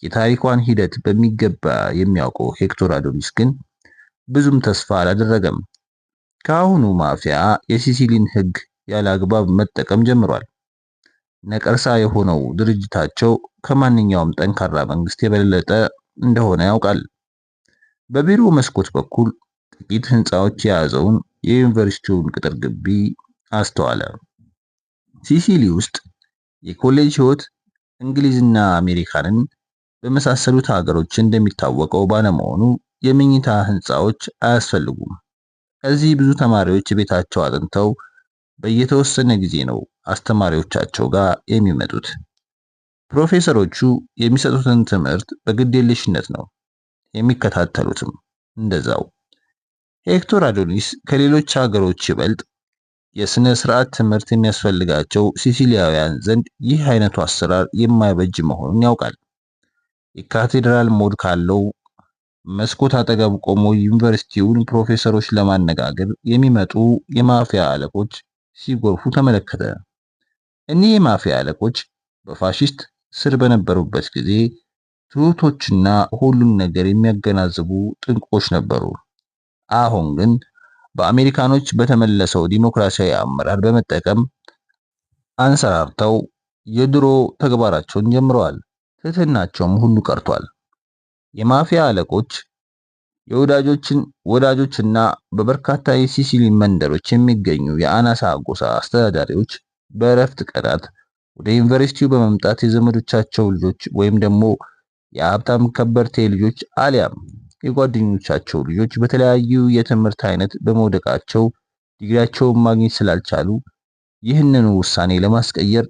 የታሪኳን ሂደት በሚገባ የሚያውቀው ሄክቶር አዶኒስ ግን ብዙም ተስፋ አላደረገም። ከአሁኑ ማፊያ የሲሲሊን ሕግ ያለ አግባብ መጠቀም ጀምሯል። ነቀርሳ የሆነው ድርጅታቸው ከማንኛውም ጠንካራ መንግስት የበለጠ እንደሆነ ያውቃል። በቢሮ መስኮት በኩል ጥቂት ህንፃዎች የያዘውን የዩኒቨርሲቲውን ቅጥር ግቢ አስተዋለ። ሲሲሊ ውስጥ የኮሌጅ ህይወት እንግሊዝና አሜሪካንን በመሳሰሉት ሀገሮች እንደሚታወቀው ባለመሆኑ የመኝታ ህንፃዎች አያስፈልጉም። እዚህ ብዙ ተማሪዎች ቤታቸው አጥንተው በየተወሰነ ጊዜ ነው አስተማሪዎቻቸው ጋር የሚመጡት። ፕሮፌሰሮቹ የሚሰጡትን ትምህርት በግዴለሽነት ነው የሚከታተሉትም እንደዛው። ሄክቶር አዶኒስ ከሌሎች ሀገሮች ይበልጥ የስነ ስርዓት ትምህርት የሚያስፈልጋቸው ሲሲሊያውያን ዘንድ ይህ አይነቱ አሰራር የማይበጅ መሆኑን ያውቃል። የካቴድራል ሞድ ካለው መስኮት አጠገብ ቆሞ ዩኒቨርሲቲውን ፕሮፌሰሮች ለማነጋገር የሚመጡ የማፊያ አለቆች ሲጎርፉ ተመለከተ። እኒህ የማፊያ አለቆች በፋሺስት ስር በነበሩበት ጊዜ ትሁቶችና ሁሉን ነገር የሚያገናዝቡ ጥንቆች ነበሩ። አሁን ግን በአሜሪካኖች በተመለሰው ዲሞክራሲያዊ አመራር በመጠቀም አንሰራርተው የድሮ ተግባራቸውን ጀምረዋል። ትህትናቸውም ሁሉ ቀርቷል። የማፊያ አለቆች ወዳጆችና በበርካታ የሲሲሊ መንደሮች የሚገኙ የአናሳ ጎሳ አስተዳዳሪዎች በእረፍት ቀናት ወደ ዩኒቨርሲቲው በመምጣት የዘመዶቻቸው ልጆች ወይም ደግሞ የሀብታም ከበርቴ ልጆች አሊያም የጓደኞቻቸው ልጆች በተለያዩ የትምህርት አይነት በመውደቃቸው ዲግሪያቸውን ማግኘት ስላልቻሉ ይህንን ውሳኔ ለማስቀየር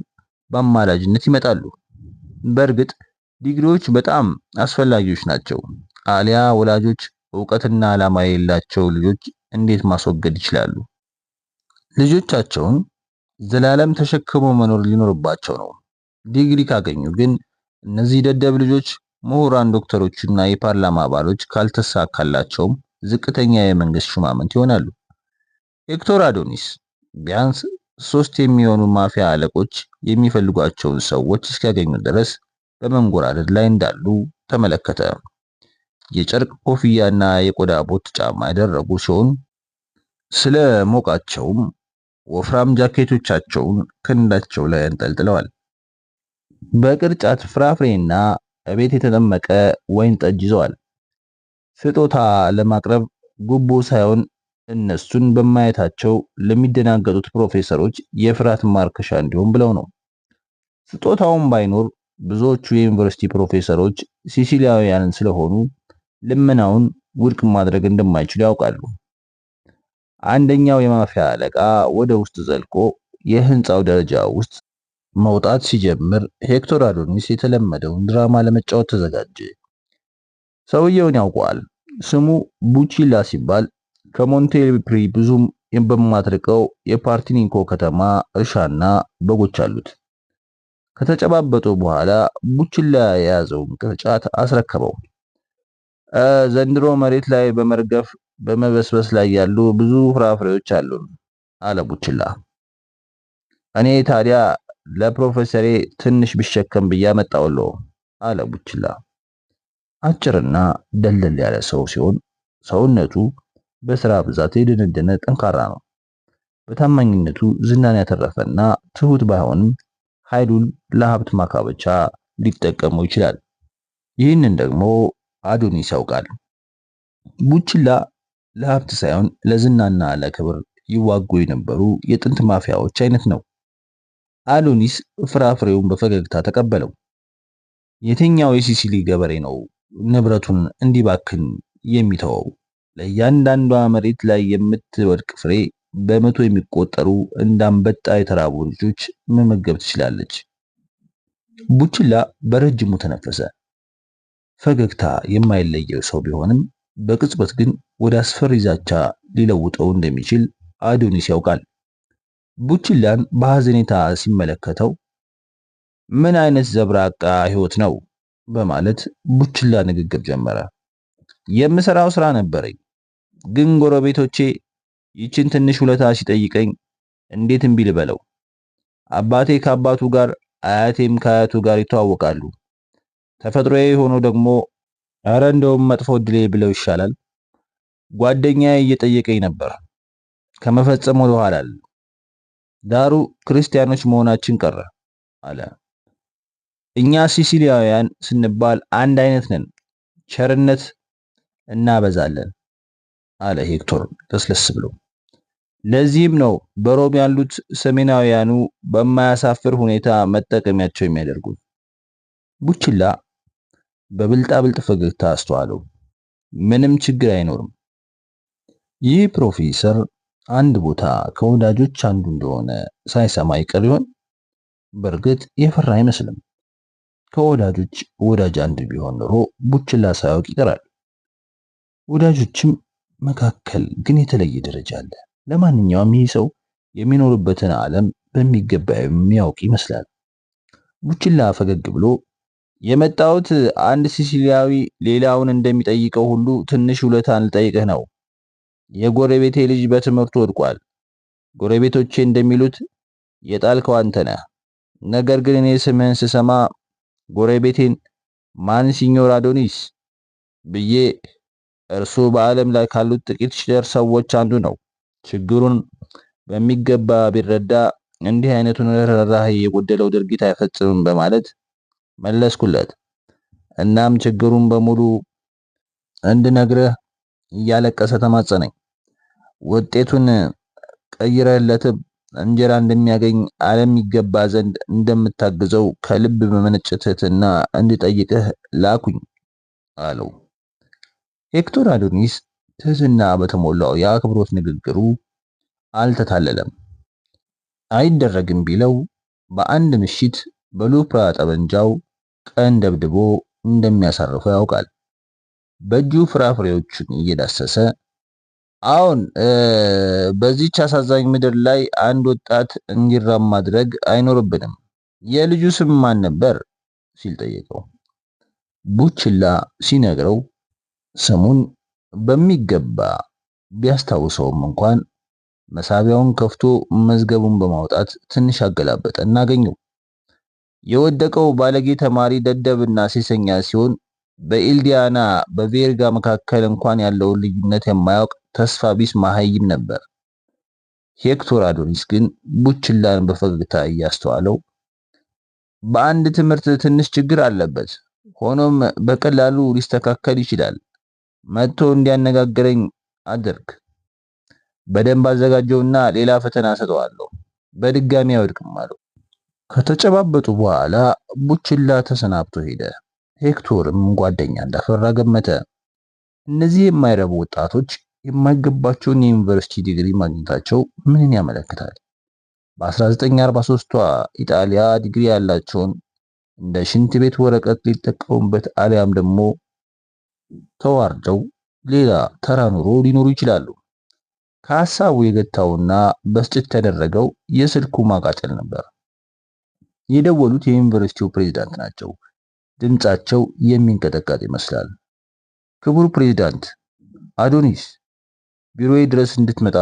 በአማላጅነት ይመጣሉ። በእርግጥ ዲግሪዎች በጣም አስፈላጊዎች ናቸው። አሊያ ወላጆች ዕውቀትና ዓላማ የሌላቸው ልጆች እንዴት ማስወገድ ይችላሉ? ልጆቻቸውን ዘላለም ተሸክሞ መኖር ሊኖርባቸው ነው። ዲግሪ ካገኙ ግን እነዚህ ደደብ ልጆች ምሁራን፣ ዶክተሮችና የፓርላማ አባሎች ካልተሳካላቸውም ዝቅተኛ የመንግስት ሹማምንት ይሆናሉ። ሄክቶር አዶኒስ ቢያንስ 3 የሚሆኑ ማፊያ አለቆች የሚፈልጓቸውን ሰዎች እስኪያገኙ ድረስ በመንጎራደድ ላይ እንዳሉ ተመለከተ። የጨርቅ ኮፍያና የቆዳ ቦት ጫማ ያደረጉ ሲሆን ስለ ሞቃቸውም ወፍራም ጃኬቶቻቸውን ክንዳቸው ላይ አንጠልጥለዋል። በቅርጫት ፍራፍሬና እቤት የተጠመቀ ወይን ጠጅ ይዘዋል። ስጦታ ለማቅረብ ጉቦ ሳይሆን እነሱን በማየታቸው ለሚደናገጡት ፕሮፌሰሮች የፍርሃት ማርከሻ እንዲሆን ብለው ነው። ስጦታውን ባይኖር ብዙዎቹ የዩኒቨርሲቲ ፕሮፌሰሮች ሲሲሊያውያንን ስለሆኑ ልመናውን ውድቅ ማድረግ እንደማይችሉ ያውቃሉ። አንደኛው የማፊያ አለቃ ወደ ውስጥ ዘልቆ የህንፃው ደረጃ ውስጥ መውጣት ሲጀምር ሄክቶር አዶኒስ የተለመደውን ድራማ ለመጫወት ተዘጋጀ። ሰውየውን ያውቀዋል። ስሙ ቡቺላ ሲባል ከሞንቴፕሪ ብዙም በማትርቀው የፓርቲኒኮ ከተማ እርሻና በጎች አሉት። ከተጨባበጡ በኋላ ቡቺላ የያዘውን ቅርጫት አስረከበው። ዘንድሮ መሬት ላይ በመርገፍ በመበስበስ ላይ ያሉ ብዙ ፍራፍሬዎች አሉን አለ ቡቺላ። እኔ ታዲያ ለፕሮፌሰሬ ትንሽ ቢሸከም ብዬ አመጣውለው አለ ቡቺላ። አጭርና ደልደል ያለ ሰው ሲሆን ሰውነቱ በስራ ብዛት የደነደነ ጠንካራ ነው። በታማኝነቱ ዝናን ያተረፈና ትሁት ባይሆንም ኃይሉን ለሀብት ማካበቻ ሊጠቀመው ይችላል። ይህንን ደግሞ አዶኒስ ያውቃል። ቡቺላ ለሀብት ሳይሆን ለዝናና ለክብር ይዋጉ የነበሩ የጥንት ማፊያዎች አይነት ነው። አዶኒስ ፍራፍሬውን በፈገግታ ተቀበለው። የትኛው የሲሲሊ ገበሬ ነው ንብረቱን እንዲባክን የሚተወው? ለእያንዳንዷ መሬት ላይ የምትወድቅ ፍሬ በመቶ የሚቆጠሩ እንዳንበጣ የተራቡ ልጆች መመገብ ትችላለች። ቡቺላ በረጅሙ ተነፈሰ። ፈገግታ የማይለየው ሰው ቢሆንም በቅጽበት ግን ወደ አስፈሪ ዛቻ ሊለውጠው እንደሚችል አዶኒስ ያውቃል። ቡቺላን በሐዘኔታ ሲመለከተው ምን አይነት ዘብራቃ ህይወት ነው በማለት ቡቺላ ንግግር ጀመረ። የምሰራው ስራ ነበረኝ፣ ግን ጎረቤቶቼ ይችን ትንሽ ውለታ ሲጠይቀኝ እንዴት እምቢ ልበለው? አባቴ ከአባቱ ጋር አያቴም ከአያቱ ጋር ይተዋወቃሉ። ተፈጥሮዬ ሆኖ ደግሞ አረ እንደውም መጥፎ እድሌ ብለው ይሻላል። ጓደኛዬ እየጠየቀኝ ነበር ከመፈጸም ወደ ኋላ ዳሩ ክርስቲያኖች መሆናችን ቀረ አለ። እኛ ሲሲሊያውያን ስንባል አንድ አይነት ነን፣ ቸርነት እናበዛለን አለ ሄክቶር ለስለስ ብሎ። ለዚህም ነው በሮም ያሉት ሰሜናውያኑ በማያሳፍር ሁኔታ መጠቀሚያቸው የሚያደርጉት። ቡቺላ በብልጣብልጥ ፈገግታ አስተዋለው። ምንም ችግር አይኖርም። ይህ ፕሮፌሰር አንድ ቦታ ከወዳጆች አንዱ እንደሆነ ሳይሰማ ይቀር ይሆን? በእርግጥ የፈራ አይመስልም። ከወዳጆች ወዳጅ አንድ ቢሆን ኖሮ ቡቺላ ሳያውቅ ይቀራል። ወዳጆችም መካከል ግን የተለየ ደረጃ አለ። ለማንኛውም ይህ ሰው የሚኖርበትን ዓለም በሚገባ የሚያውቅ ይመስላል። ቡቺላ ፈገግ ብሎ የመጣሁት አንድ ሲሲሊያዊ ሌላውን እንደሚጠይቀው ሁሉ ትንሽ ውለታን ልጠይቅህ ነው። የጎረቤቴ ልጅ በትምህርቱ ወድቋል። ጎረቤቶቼ እንደሚሉት የጣልከው አንተ ነህ። ነገር ግን እኔ ስምህን ስሰማ ጎረቤቴን ማንሲኞር አዶኒስ ብዬ እርሱ በዓለም ላይ ካሉት ጥቂት ሺህ ሰዎች አንዱ ነው። ችግሩን በሚገባ ቢረዳ እንዲህ አይነቱን ርህራሄ የጎደለው ድርጊት አይፈጽምም በማለት መለስኩለት። እናም ችግሩን በሙሉ እንድነግርህ እያለቀሰ ተማጸነኝ። ውጤቱን ቀይረህለት እንጀራ እንደሚያገኝ ዓለም ይገባ ዘንድ እንደምታግዘው ከልብ በመነጨ ትህትና እንድጠይቅህ ላኩኝ አለው። ሄክቶር አዶኒስ ትህትና በተሞላው የአክብሮት ንግግሩ አልተታለለም። አይደረግም ቢለው በአንድ ምሽት በሉፕራ ጠበንጃው ቀን ደብድቦ እንደሚያሳርፈው ያውቃል። በእጁ ፍራፍሬዎቹን እየዳሰሰ አሁን በዚህች አሳዛኝ ምድር ላይ አንድ ወጣት እንዲራም ማድረግ አይኖርብንም። የልጁ ስም ማን ነበር ሲል ጠየቀው። ቡቺላ ሲነግረው ስሙን በሚገባ ቢያስታውሰውም እንኳን መሳቢያውን ከፍቶ መዝገቡን በማውጣት ትንሽ አገላበጠ እና አገኘው። የወደቀው ባለጌ ተማሪ ደደብና ሴሰኛ ሲሆን በኢልዲያና በቬርጋ መካከል እንኳን ያለውን ልዩነት የማያውቅ ተስፋ ቢስ መሃይም ነበር። ሄክቶር አዶኒስ ግን ቡችላን በፈገግታ እያስተዋለው በአንድ ትምህርት ትንሽ ችግር አለበት፣ ሆኖም በቀላሉ ሊስተካከል ይችላል። መጥቶ እንዲያነጋግረኝ አድርግ። በደንብ አዘጋጀውና ሌላ ፈተና ሰጠዋለሁ። በድጋሚ አይወድቅም አለው። ከተጨባበጡ በኋላ ቡችላ ተሰናብቶ ሄደ። ሄክቶርም ጓደኛ እንዳፈራ ገመተ። እነዚህ የማይረቡ ወጣቶች የማይገባቸውን የዩኒቨርሲቲ ዲግሪ ማግኘታቸው ምንን ያመለክታል? በ1943ቷ ኢጣሊያ ዲግሪ ያላቸውን እንደ ሽንት ቤት ወረቀት ሊጠቀሙበት አሊያም ደግሞ ተዋርደው ሌላ ተራ ኑሮ ሊኖሩ ይችላሉ። ከሐሳቡ የገታውና በስጭት ያደረገው የስልኩ ማቃጠል ነበር። የደወሉት የዩኒቨርሲቲው ፕሬዝዳንት ናቸው። ድምጻቸው የሚንቀጠቀጥ ይመስላል። ክቡር ፕሬዝዳንት አዶኒስ፣ ቢሮዬ ድረስ እንድትመጣ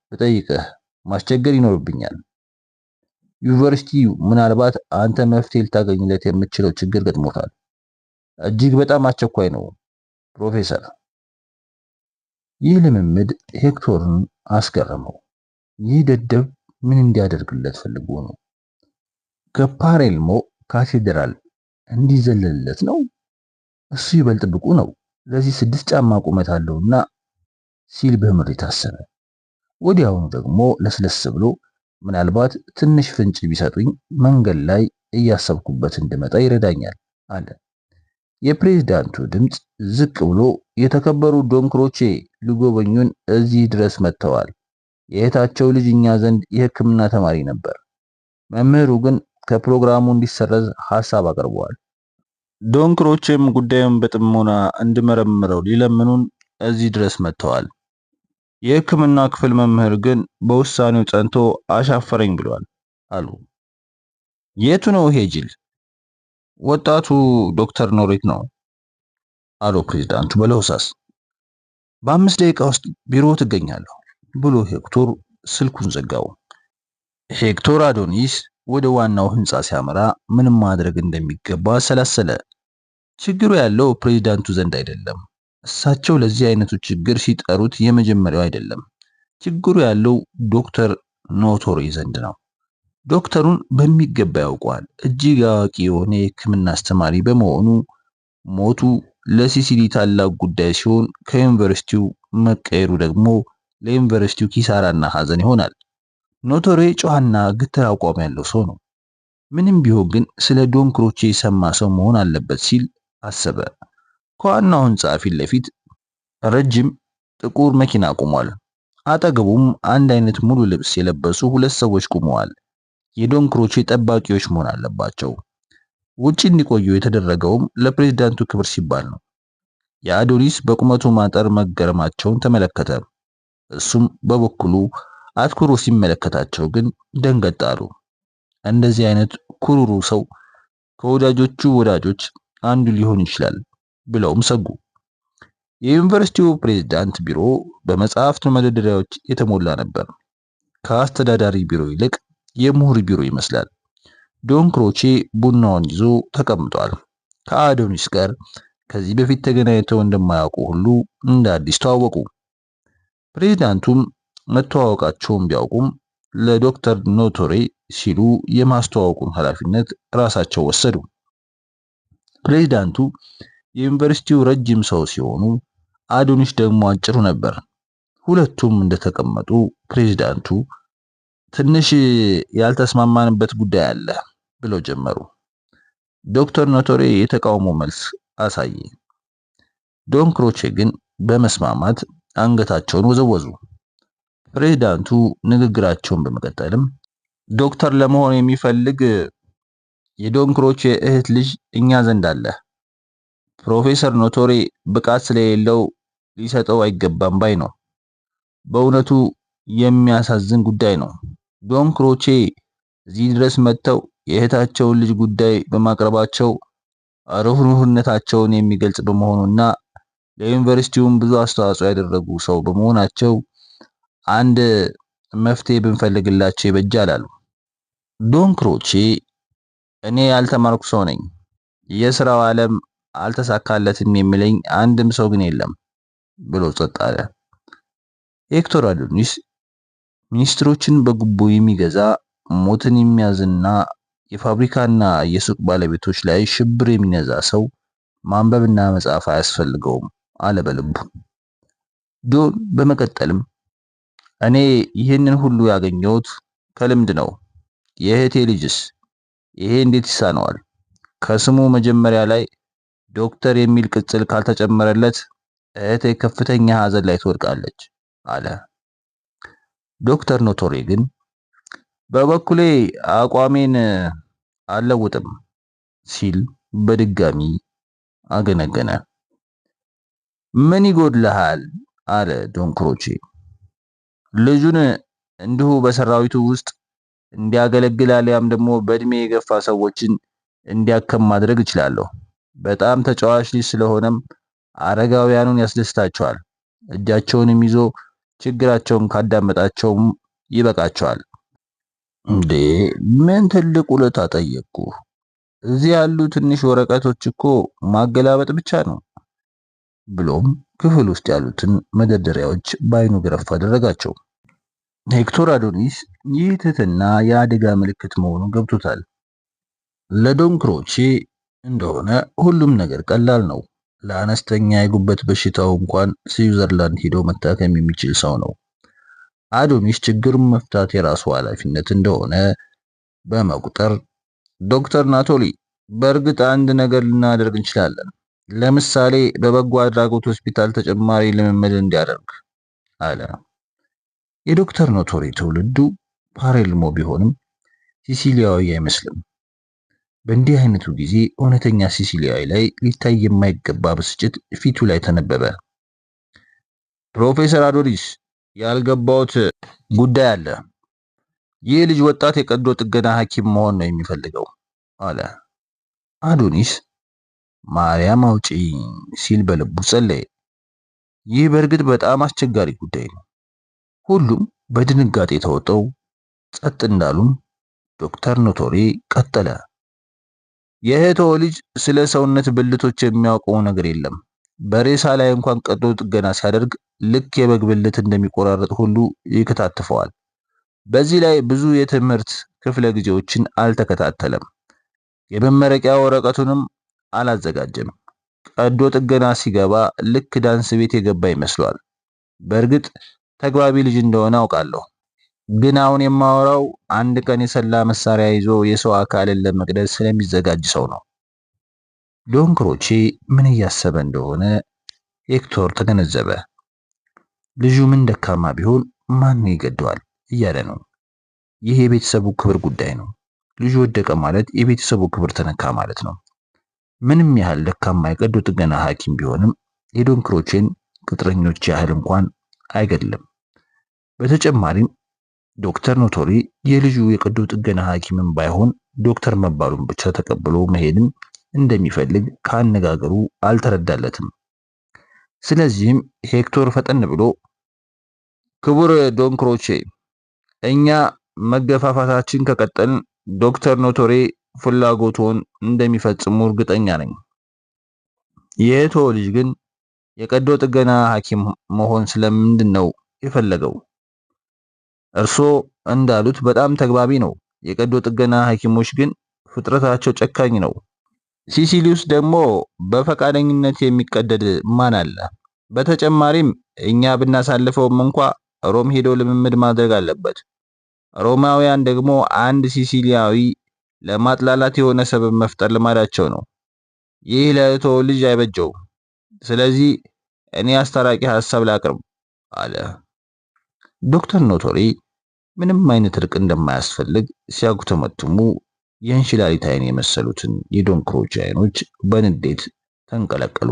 ብጠይቅህ ማስቸገር ይኖርብኛል። ዩኒቨርሲቲው ምናልባት አንተ መፍትሄ ልታገኝለት የምትችለው ችግር ገጥሞታል። እጅግ በጣም አስቸኳይ ነው ፕሮፌሰር። ይህ ልምምድ ሄክቶርን አስገረመው። ይህ ደደብ ምን እንዲያደርግለት ፈልጎ ነው? ከፓሌርሞ ካቴድራል እንዲዘለልለት ነው? እሱ ይበልጥ ብቁ ነው፣ ለዚህ 6 ጫማ ቁመት አለውና ሲል በምሬት አሰበ። ወዲያውኑ ደግሞ ለስለስ ብሎ ምናልባት ትንሽ ፍንጭ ቢሰጡኝ መንገድ ላይ እያሰብኩበት እንድመጣ ይረዳኛል አለ። የፕሬዝዳንቱ ድምጽ ዝቅ ብሎ የተከበሩ ዶንክሮቼ ሊጎበኙን እዚህ ድረስ መጥተዋል። የእህታቸው ልጅ እኛ ዘንድ የሕክምና ተማሪ ነበር። መምህሩ ግን ከፕሮግራሙ እንዲሰረዝ ሐሳብ አቅርበዋል። ዶንክሮቼም ጉዳዩን በጥሞና እንድመረምረው ሊለምኑን እዚህ ድረስ መጥተዋል። የሕክምና ክፍል መምህር ግን በውሳኔው ጸንቶ አሻፈረኝ ብሏል አሉ። የቱ ነው ይሄ ጅል? ወጣቱ ዶክተር ኖሬት ነው አሉ ፕሬዝዳንቱ በለሆሳስ። በ5 ደቂቃ ውስጥ ቢሮ ትገኛለሁ ብሎ ሄክቶር ስልኩን ዘጋው። ሄክቶር አዶኒስ ወደ ዋናው ህንጻ ሲያመራ ምንም ማድረግ እንደሚገባ አሰላሰለ። ችግሩ ያለው ፕሬዝዳንቱ ዘንድ አይደለም። እሳቸው ለዚህ አይነቱ ችግር ሲጠሩት የመጀመሪያው አይደለም። ችግሩ ያለው ዶክተር ኖቶሬ ዘንድ ነው። ዶክተሩን በሚገባ ያውቀዋል። እጅግ አዋቂ የሆነ የሕክምና አስተማሪ በመሆኑ ሞቱ ለሲሲሊ ታላቅ ጉዳይ ሲሆን ከዩኒቨርሲቲው መቀየሩ ደግሞ ለዩኒቨርሲቲው ኪሳራና ሐዘን ይሆናል። ኖቶሬ ጨዋና ግትር አቋም ያለው ሰው ነው። ምንም ቢሆን ግን ስለ ዶንክሮቼ የሰማ ሰው መሆን አለበት ሲል አሰበ። ከዋናው ህንጻ ፊት ለፊት ረጅም ጥቁር መኪና ቆሟል። አጠገቡም አንድ አይነት ሙሉ ልብስ የለበሱ 2 ሰዎች ቆመዋል። የዶንክሮቼ ጠባቂዎች መሆን አለባቸው። ውጪ እንዲቆዩ የተደረገውም ለፕሬዝዳንቱ ክብር ሲባል ነው። የአዶኒስ በቁመቱ ማጠር መገረማቸውን ተመለከተ። እሱም በበኩሉ አትኩሮ ሲመለከታቸው ግን ደንገጥ አሉ። እንደዚህ አይነት ኩሩሩ ሰው ከወዳጆቹ ወዳጆች አንዱ ሊሆን ይችላል ብለውም ሰጉ። የዩኒቨርሲቲው ፕሬዝዳንት ቢሮ በመጽሐፍት መደርደሪያዎች የተሞላ ነበር። ከአስተዳዳሪ ቢሮ ይልቅ የምሁር ቢሮ ይመስላል። ዶንክሮቼ ቡናውን ይዞ ተቀምጧል። ከአዶኒስ ጋር ከዚህ በፊት ተገናኝተው እንደማያውቁ ሁሉ እንደ አዲስ ተዋወቁ። ፕሬዝዳንቱም መተዋወቃቸውን ቢያውቁም ለዶክተር ኖቶሬ ሲሉ የማስተዋወቁን ኃላፊነት ራሳቸው ወሰዱ። ፕሬዝዳንቱ የዩኒቨርሲቲው ረጅም ሰው ሲሆኑ አዶኒስ ደግሞ አጭሩ ነበር። ሁለቱም እንደተቀመጡ ፕሬዝዳንቱ ትንሽ ያልተስማማንበት ጉዳይ አለ ብለው ጀመሩ። ዶክተር ኖቶሬ የተቃውሞ መልስ አሳየ። ዶንክሮቼ ግን በመስማማት አንገታቸውን ወዘወዙ። ፕሬዝዳንቱ ንግግራቸውን በመቀጠልም ዶክተር ለመሆን የሚፈልግ የዶንክሮቼ እህት ልጅ እኛ ዘንድ አለ። ፕሮፌሰር ኖቶሬ ብቃት ስለሌለው ሊሰጠው አይገባም ባይ ነው። በእውነቱ የሚያሳዝን ጉዳይ ነው። ዶንክሮቼ እዚህ ድረስ መጥተው የእህታቸውን ልጅ ጉዳይ በማቅረባቸው ርኅሩህነታቸውን የሚገልጽ በመሆኑና ለዩኒቨርሲቲውም ብዙ አስተዋጽኦ ያደረጉ ሰው በመሆናቸው አንድ መፍትሄ ብንፈልግላቸው ይበጃል አሉ። ዶንክሮቼ እኔ ያልተማርኩ ሰው ነኝ። የሥራው ዓለም አልተሳካለትም የሚለኝ አንድም ሰው ግን የለም ብሎ ጸጥ አለ። ሄክቶር አዶኒስ ሚኒስትሮችን በጉቦ የሚገዛ ሞትን የሚያዝና የፋብሪካና የሱቅ ባለቤቶች ላይ ሽብር የሚነዛ ሰው ማንበብና መጻፍ አያስፈልገውም አለ በልቡ። ጆን በመቀጠልም እኔ ይህንን ሁሉ ያገኘሁት ከልምድ ነው። የእህቴ ልጅስ ይሄ እንዴት ይሳነዋል? ከስሙ መጀመሪያ ላይ ዶክተር የሚል ቅጽል ካልተጨመረለት እህቴ ከፍተኛ ሐዘን ላይ ትወድቃለች አለ። ዶክተር ኖቶሪ ግን በበኩሌ አቋሜን አልለውጥም ሲል በድጋሚ አገነገነ። ምን ይጎድልሃል? አለ ዶን ክሮቼ። ልጁን እንዲሁ በሰራዊቱ ውስጥ እንዲያገለግል አሊያም ደግሞ በእድሜ የገፋ ሰዎችን እንዲያከም ማድረግ እችላለሁ። በጣም ተጫዋች ልጅ ስለሆነም አረጋውያኑን ያስደስታቸዋል። እጃቸውንም ይዞ ችግራቸውን ካዳመጣቸውም ይበቃቸዋል። እንዴ ምን ትልቅ ውለታ ጠየቅኩ? እዚህ ያሉ ትንሽ ወረቀቶች እኮ ማገላበጥ ብቻ ነው። ብሎም ክፍል ውስጥ ያሉትን መደርደሪያዎች በአይኑ ገረፍ አደረጋቸው። ሄክቶር አዶኒስ ይህ ትህትና የአደጋ ምልክት መሆኑን ገብቶታል። ለዶን ክሮቼ እንደሆነ ሁሉም ነገር ቀላል ነው። ለአነስተኛ የጉበት በሽታው እንኳን ስዊዘርላንድ ሄዶ መታከም የሚችል ሰው ነው። አዶኒስ ችግሩን መፍታት የራሱ ኃላፊነት እንደሆነ በመቁጠር ዶክተር ናቶሊ በእርግጥ አንድ ነገር ልናደርግ እንችላለን። ለምሳሌ በበጎ አድራጎት ሆስፒታል ተጨማሪ ልምምድ እንዲያደርግ አለ። የዶክተር ኖቶሪ ትውልዱ ፓሌርሞ ቢሆንም ሲሲሊያዊ አይመስልም። በእንዲህ አይነቱ ጊዜ እውነተኛ ሲሲሊያዊ ላይ ሊታይ የማይገባ ብስጭት ፊቱ ላይ ተነበበ። ፕሮፌሰር አዶኒስ ያልገባውት ጉዳይ አለ። ይህ ልጅ ወጣት የቀዶ ጥገና ሐኪም መሆን ነው የሚፈልገው አለ። አዶኒስ ማርያም አውጪኝ ሲል በልቡ ጸለየ። ይህ በእርግጥ በጣም አስቸጋሪ ጉዳይ ነው። ሁሉም በድንጋጤ ተውጠው ጸጥ እንዳሉም ዶክተር ኖቶሪ ቀጠለ። የእህቶ ልጅ ስለ ሰውነት ብልቶች የሚያውቀው ነገር የለም። በሬሳ ላይ እንኳን ቀዶ ጥገና ሲያደርግ ልክ የበግ ብልት እንደሚቆራረጥ ሁሉ ይከታተፈዋል። በዚህ ላይ ብዙ የትምህርት ክፍለ ጊዜዎችን አልተከታተለም። የመመረቂያ ወረቀቱንም አላዘጋጀም። ቀዶ ጥገና ሲገባ ልክ ዳንስ ቤት የገባ ይመስሏል። በእርግጥ ተግባቢ ልጅ እንደሆነ አውቃለሁ። ግን አሁን የማወራው አንድ ቀን የሰላ መሳሪያ ይዞ የሰው አካልን ለመቅደድ ስለሚዘጋጅ ሰው ነው። ዶን ክሮቼ ምን እያሰበ እንደሆነ ሄክቶር ተገነዘበ። ልጁ ምን ደካማ ቢሆን ማን ይገደዋል እያለ ነው። ይህ የቤተሰቡ ክብር ጉዳይ ነው። ልጁ ወደቀ ማለት የቤተሰቡ ክብር ተነካ ማለት ነው። ምንም ያህል ደካማ የቀዶ ጥገና ሐኪም ቢሆንም የዶን ክሮቼን ቅጥረኞች ያህል እንኳን አይገድልም። በተጨማሪም ዶክተር ኖቶሪ የልጁ የቀዶ ጥገና ሐኪምም ባይሆን ዶክተር መባሉን ብቻ ተቀብሎ መሄድን እንደሚፈልግ ካነጋገሩ አልተረዳለትም። ስለዚህም ሄክቶር ፈጠን ብሎ ክቡር ዶን ክሮቼ፣ እኛ መገፋፋታችን ከቀጠልን ዶክተር ኖቶሪ ፍላጎቶን እንደሚፈጽሙ እርግጠኛ ነኝ። የእህቶ ልጅ ግን የቀዶ ጥገና ሐኪም መሆን ስለምንድን ነው የፈለገው? እርሶ እንዳሉት በጣም ተግባቢ ነው። የቀዶ ጥገና ሐኪሞች ግን ፍጥረታቸው ጨካኝ ነው። ሲሲሊ ውስጥ ደግሞ በፈቃደኝነት የሚቀደድ ማን አለ? በተጨማሪም እኛ ብናሳልፈውም እንኳ ሮም ሄዶ ልምምድ ማድረግ አለበት። ሮማውያን ደግሞ አንድ ሲሲሊያዊ ለማጥላላት የሆነ ሰበብ መፍጠር ልማዳቸው ነው። ይህ ለእህቶ ልጅ አይበጀው። ስለዚህ እኔ አስታራቂ ሐሳብ ላቅርብ አለ። ዶክተር ኖቶሪ ምንም አይነት እርቅ እንደማያስፈልግ ሲያጉተመትሙ የእንሽላሊት አይን የመሰሉትን የዶን ክሮቼ አይኖች በንዴት ተንቀለቀሉ።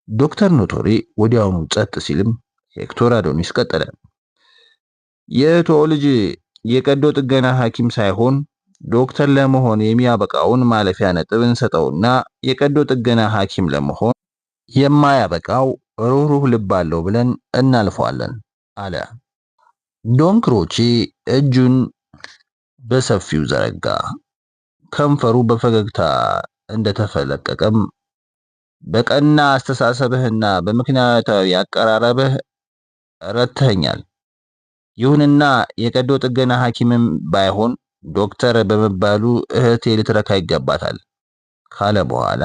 ዶክተር ኖቶሪ ወዲያውኑ ጸጥ ሲልም ሄክቶር አዶኒስ ቀጠለ። የእህቶ ልጅ የቀዶ ጥገና ሐኪም ሳይሆን ዶክተር ለመሆን የሚያበቃውን ማለፊያ ነጥብ እንሰጠውና የቀዶ ጥገና ሐኪም ለመሆን የማያበቃው ሩህሩህ ልብ አለው ብለን እናልፈዋለን አለ። ዶን ክሮቼ እጁን በሰፊው ዘረጋ። ከንፈሩ በፈገግታ እንደተፈለቀቀም በቀና አስተሳሰብህና በምክንያታዊ አቀራረብህ ረድተኸኛል። ይሁንና የቀዶ ጥገና ሐኪምም ባይሆን ዶክተር በመባሉ እህቴ ልትረካ ይገባታል ካለ በኋላ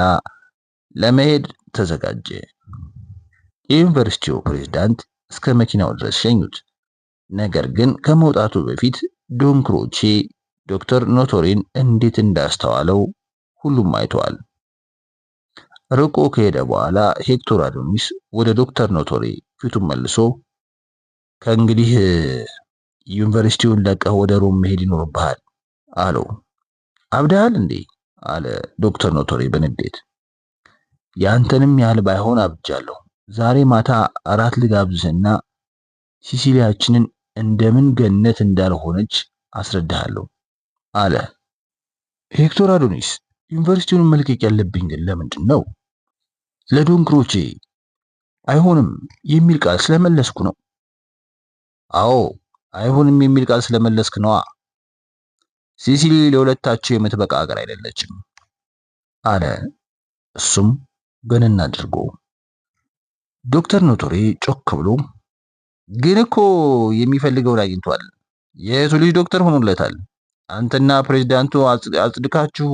ለመሄድ ተዘጋጀ። የዩኒቨርሲቲው ፕሬዝዳንት እስከ መኪናው ድረስ ሸኙት። ነገር ግን ከመውጣቱ በፊት ዶን ክሮቼ ዶክተር ኖቶሪን እንዴት እንዳስተዋለው ሁሉም አይተዋል። ርቆ ከሄደ በኋላ ሄክቶር አዶኒስ ወደ ዶክተር ኖቶሪ ፊቱን መልሶ ከእንግዲህ ዩኒቨርሲቲውን ለቀህ ወደ ሮም መሄድ ይኖርብሃል አለው። አብደሃል እንዴ? አለ ዶክተር ኖቶሪ በንዴት። ያንተንም ያህል ባይሆን አብጃለሁ። ዛሬ ማታ አራት ልጋብዝህና ሲሲሊያችንን እንደምን ገነት እንዳልሆነች አስረዳሃለሁ አለ። ሄክቶር አዶኒስ ዩኒቨርሲቲውን መልቀቅ ያለብኝ ግን ለምንድን ነው? ለዶን ክሮቼ አይሆንም የሚል ቃል ስለመለስኩ ነው። አዎ አይሆንም የሚል ቃል ስለመለስክ ነዋ። ሲሲሊ ለሁለታቸው የምትበቃ ሀገር አይደለችም አለ እሱም ገነን አድርጎ። ዶክተር ኖቶሪ ጮክ ብሎ ግን እኮ የሚፈልገውን አግኝቷል። የእህቱ ልጅ ዶክተር ሆኖለታል። አንተና ፕሬዝዳንቱ አጽድቃችሁ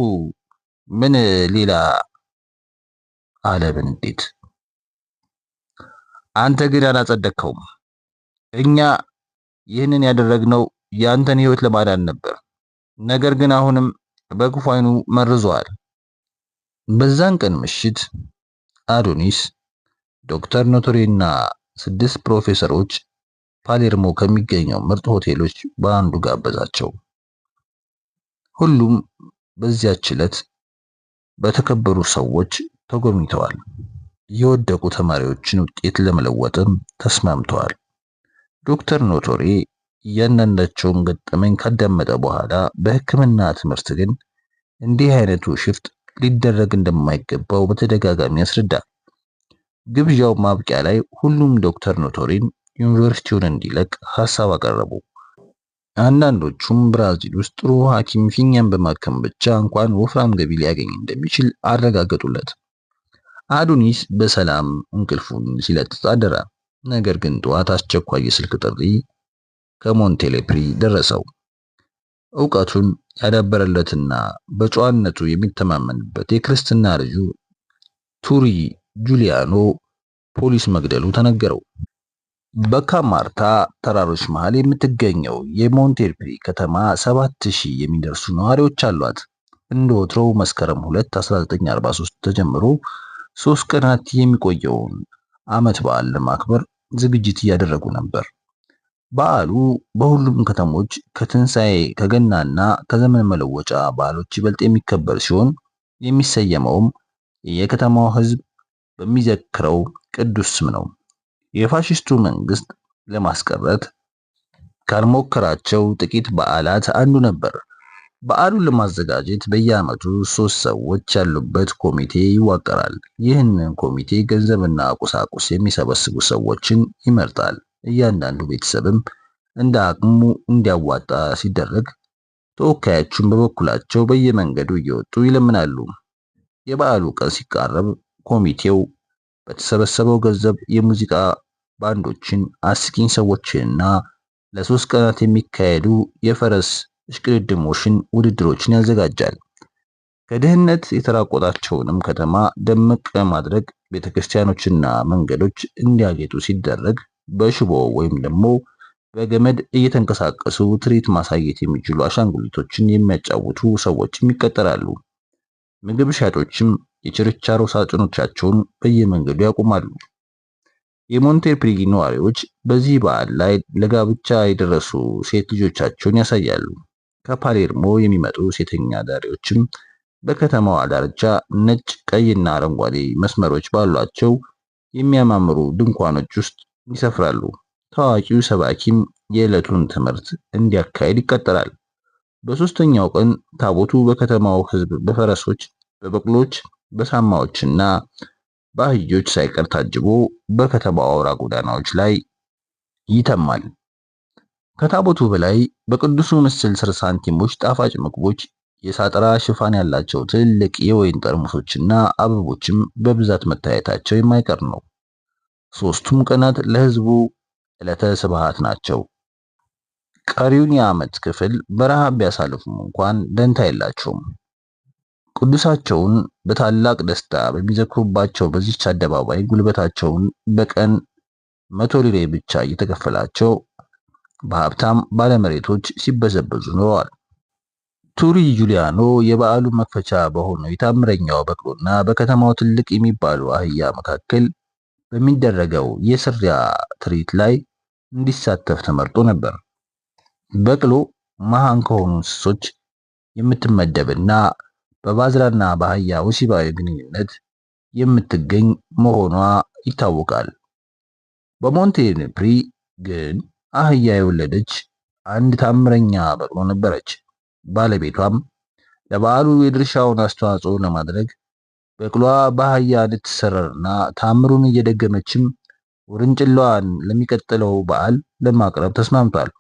ምን ሌላ አለ በንዴት። አንተ ግን አላጸደቅከውም። እኛ ይህንን ያደረግነው ያንተን ህይወት ለማዳን ነበር። ነገር ግን አሁንም በክፉ አይኑ መርዟል። በዛን ቀን ምሽት አዶኒስ ዶክተር ኖቶሪና 6 ፕሮፌሰሮች ፓሌርሞ ከሚገኘው ምርጥ ሆቴሎች በአንዱ ጋበዛቸው። ሁሉም በዚያች ዕለት በተከበሩ ሰዎች ተጎብኝተዋል። የወደቁ ተማሪዎችን ውጤት ለመለወጥም ተስማምተዋል። ዶክተር ኖቶሪ እያንዳንዳቸውን ገጠመኝ ካዳመጠ በኋላ በሕክምና ትምህርት ግን እንዲህ አይነቱ ሽፍት ሊደረግ እንደማይገባው በተደጋጋሚ ያስረዳል። ግብዣው ማብቂያ ላይ ሁሉም ዶክተር ኖቶሪን ዩኒቨርሲቲውን እንዲለቅ ሐሳብ አቀረቡ። አንዳንዶቹም ብራዚል ውስጥ ጥሩ ሐኪም ፊኛን በማከም ብቻ እንኳን ወፍራም ገቢ ሊያገኝ እንደሚችል አረጋገጡለት። አዶኒስ በሰላም እንቅልፉን ሲለጥጥ አደረ። ነገር ግን ጠዋት አስቸኳይ የስልክ ጥሪ ከሞንቴሌፕሪ ደረሰው። ዕውቀቱን ያዳበረለትና በጨዋነቱ የሚተማመንበት የክርስትና ልጁ ቱሪ ጁሊያኖ ፖሊስ መግደሉ ተነገረው። በካማርታ ተራሮች መሃል የምትገኘው የሞንቴሌፕሪ ከተማ 7000 የሚደርሱ ነዋሪዎች አሏት። እንደ ወትሮው መስከረም 2 1943 ተጀምሮ 3 ቀናት የሚቆየውን ዓመት በዓል ለማክበር ዝግጅት እያደረጉ ነበር። በዓሉ በሁሉም ከተሞች ከትንሣኤ ከገናና ከዘመን መለወጫ በዓሎች ይበልጥ የሚከበር ሲሆን የሚሰየመውም የከተማው ሕዝብ በሚዘክረው ቅዱስ ስም ነው። የፋሽስቱ መንግስት ለማስቀረት ካልሞከራቸው ጥቂት በዓላት አንዱ ነበር። በዓሉን ለማዘጋጀት በየዓመቱ 3 ሰዎች ያሉበት ኮሚቴ ይዋቀራል። ይህንን ኮሚቴ ገንዘብና ቁሳቁስ የሚሰበስቡ ሰዎችን ይመርጣል። እያንዳንዱ ቤተሰብም እንደ አቅሙ እንዲያዋጣ ሲደረግ፣ ተወካዮቹም በበኩላቸው በየመንገዱ እየወጡ ይለምናሉ። የበዓሉ ቀን ሲቃረብ ኮሚቴው በተሰበሰበው ገንዘብ የሙዚቃ ባንዶችን፣ አስቂኝ ሰዎችንና ለ3 ቀናት የሚካሄዱ የፈረስ እሽቅድድሞሽን ውድድሮችን ያዘጋጃል። ከድህነት የተራቆታቸውንም ከተማ ደመቅ ለማድረግ ቤተክርስቲያኖችና መንገዶች እንዲያጌጡ ሲደረግ በሽቦ ወይም ደግሞ በገመድ እየተንቀሳቀሱ ትርኢት ማሳየት የሚችሉ አሻንጉሊቶችን የሚያጫውቱ ሰዎችም ይቀጠራሉ። ምግብ ሻጮችም የችርቻሮ ሳጥኖቻቸውን በየመንገዱ ያቆማሉ። የሞንቴሌፕሪ ነዋሪዎች በዚህ በዓል ላይ ለጋብቻ የደረሱ ሴት ልጆቻቸውን ያሳያሉ። ከፓሌርሞ የሚመጡ ሴተኛ አዳሪዎችም በከተማዋ ዳርቻ ነጭ፣ ቀይና አረንጓዴ መስመሮች ባሏቸው የሚያማምሩ ድንኳኖች ውስጥ ይሰፍራሉ። ታዋቂው ሰባኪም የዕለቱን ትምህርት እንዲያካሂድ ይቀጠራል። በሦስተኛው ቀን ታቦቱ በከተማው ሕዝብ በፈረሶች፣ በበቅሎች፣ በሳማዎችና በአህዮች ሳይቀር ታጅቦ በከተማው አውራ ጎዳናዎች ላይ ይተማል። ከታቦቱ በላይ በቅዱሱ ምስል ስር ሳንቲሞች፣ ጣፋጭ ምግቦች፣ የሳጥራ ሽፋን ያላቸው ትልቅ የወይን ጠርሙሶችና አበቦችም በብዛት መታየታቸው የማይቀር ነው። ሦስቱም ቀናት ለሕዝቡ ዕለተ ስብሃት ናቸው። ቀሪውን የዓመት ክፍል በረሃብ ቢያሳልፉም እንኳን ደንታ የላቸውም። ቅዱሳቸውን በታላቅ ደስታ በሚዘክሩባቸው በዚች አደባባይ ጉልበታቸውን በቀን 100 ሊሬ ብቻ እየተከፈላቸው በሀብታም ባለመሬቶች ሲበዘበዙ ኖረዋል። ቱሪ ጁሊያኖ የበዓሉ መክፈቻ በሆነው የታምረኛው በቅሎና በከተማው ትልቅ የሚባሉ አህያ መካከል በሚደረገው የስሪያ ትርኢት ላይ እንዲሳተፍ ተመርጦ ነበር። በቅሎ መሃን ከሆኑ እንስሶች የምትመደብና በባዝራና በአህያ ወሲባዊ ግንኙነት የምትገኝ መሆኗ ይታወቃል። በሞንቴኔፕሪ ግን አህያ የወለደች አንድ ታምረኛ በቅሎ ነበረች። ባለቤቷም ለበዓሉ የድርሻውን አስተዋጽኦ ለማድረግ በቅሏ በአህያ እንድትሰረርና ታምሩን እየደገመችም ውርንጭላዋን ለሚቀጥለው በዓል ለማቅረብ ተስማምቷል።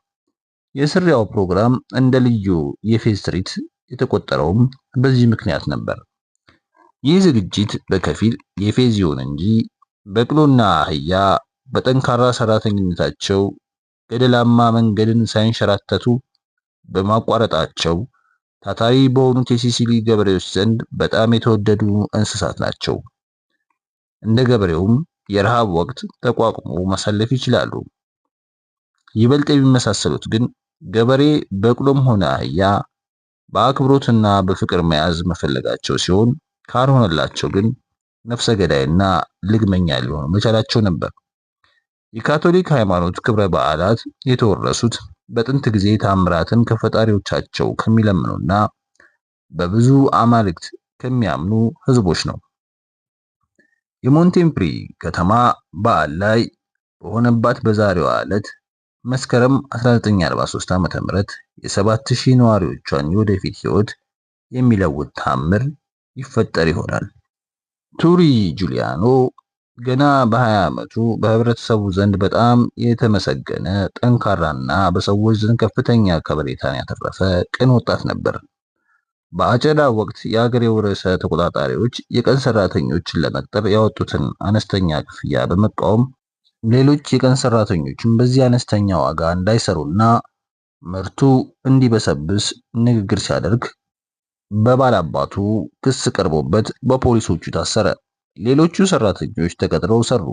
የስሪያው ፕሮግራም እንደ ልዩ የፌዝ ትርኢት የተቆጠረውም በዚህ ምክንያት ነበር። ይህ ዝግጅት በከፊል የፌዝ ይሁን እንጂ በቅሎና አህያ በጠንካራ ሰራተኝነታቸው ገደላማ መንገድን ሳይንሸራተቱ በማቋረጣቸው ታታሪ በሆኑት የሲሲሊ ገበሬዎች ዘንድ በጣም የተወደዱ እንስሳት ናቸው። እንደ ገበሬውም የረሃብ ወቅት ተቋቁሞ ማሳለፍ ይችላሉ። ይበልጥ የሚመሳሰሉት ግን ገበሬ በቅሎም ሆነ አህያ በአክብሮትና በፍቅር መያዝ መፈለጋቸው ሲሆን ካልሆነላቸው ግን ነፍሰ ገዳይና ልግመኛ ሊሆኑ መቻላቸው ነበር። የካቶሊክ ሃይማኖት ክብረ በዓላት የተወረሱት በጥንት ጊዜ ታምራትን ከፈጣሪዎቻቸው ከሚለምኑና በብዙ አማልክት ከሚያምኑ ህዝቦች ነው። የሞንቴምፕሪ ከተማ በዓል ላይ በሆነባት በዛሬዋ ዕለት መስከረም 1943 ዓ.ም የ7000 ነዋሪዎቿን የወደፊት ህይወት የሚለውጥ ታምር ይፈጠር ይሆናል። ቱሪ ጁሊያኖ ገና በ20 ዓመቱ በህብረተሰቡ ዘንድ በጣም የተመሰገነ ጠንካራና በሰዎች ዘንድ ከፍተኛ ከበሬታን ያተረፈ ቅን ወጣት ነበር። በአጨዳ ወቅት የአገሬው ርዕሰ ተቆጣጣሪዎች የቀን ሰራተኞችን ለመቅጠር ያወጡትን አነስተኛ ክፍያ በመቃወም ሌሎች የቀን ሰራተኞችን በዚህ አነስተኛ ዋጋ እንዳይሰሩና ምርቱ እንዲበሰብስ ንግግር ሲያደርግ በባላባቱ ክስ ቀርቦበት በፖሊሶቹ ታሰረ። ሌሎቹ ሰራተኞች ተቀጥረው ሰሩ።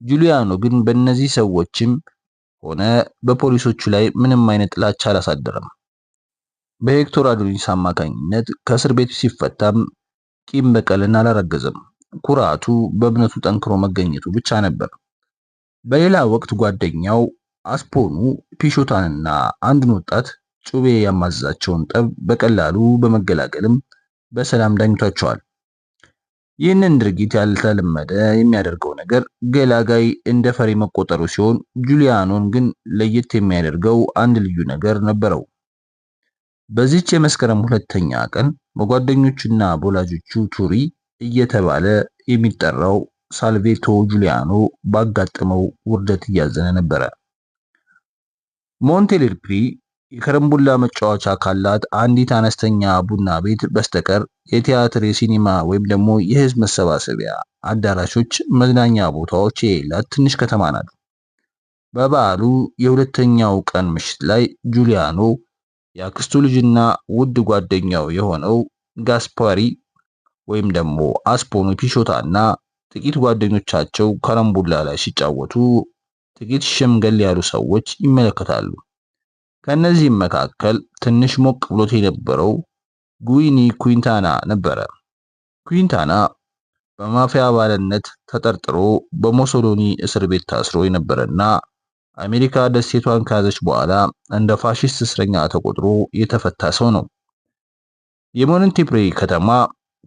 ጁሊያኖ ግን በእነዚህ ሰዎችም ሆነ በፖሊሶቹ ላይ ምንም አይነት ጥላቻ አላሳደረም። በሄክቶር አዶኒስ አማካኝነት ከእስር ቤት ሲፈታም ቂም በቀልን አላረገዘም። ኩራቱ በእምነቱ ጠንክሮ መገኘቱ ብቻ ነበር። በሌላ ወቅት ጓደኛው አስፖኑ ፒሾታንና አንድን ወጣት ጩቤ ያማዛቸውን ጠብ በቀላሉ በመገላገልም በሰላም ዳኝቷቸዋል። ይህንን ድርጊት ያልተለመደ የሚያደርገው ነገር ገላጋይ እንደ ፈሪ መቆጠሩ ሲሆን ጁሊያኖን ግን ለየት የሚያደርገው አንድ ልዩ ነገር ነበረው። በዚህች የመስከረም ሁለተኛ ቀን በጓደኞቹና በወላጆቹ ቱሪ እየተባለ የሚጠራው ሳልቬቶ ጁሊያኖ ባጋጠመው ውርደት እያዘነ ነበረ። ሞንቴኔፕሪ የከረምቡላ መጫወቻ ካላት አንዲት አነስተኛ ቡና ቤት በስተቀር የቲያትር፣ የሲኒማ ወይም ደግሞ የህዝብ መሰባሰቢያ አዳራሾች፣ መዝናኛ ቦታዎች የሌላት ትንሽ ከተማ ናት። በበዓሉ የሁለተኛው ቀን ምሽት ላይ ጁሊያኖ የአክስቱ ልጅና ውድ ጓደኛው የሆነው ጋስፓሪ ወይም ደግሞ አስፖኖ ፒሾታና ጥቂት ጓደኞቻቸው ከረምቡላ ላይ ሲጫወቱ ጥቂት ሸምገል ያሉ ሰዎች ይመለከታሉ። ከነዚህም መካከል ትንሽ ሞቅ ብሎት የነበረው ጉዊኒ ኩዊንታና ነበረ። ኩዊንታና በማፊያ አባልነት ተጠርጥሮ በሞሶሎኒ እስር ቤት ታስሮ የነበረና አሜሪካ ደሴቷን ከያዘች በኋላ እንደ ፋሺስት እስረኛ ተቆጥሮ የተፈታ ሰው ነው። የሞንቴኔፕሪ ከተማ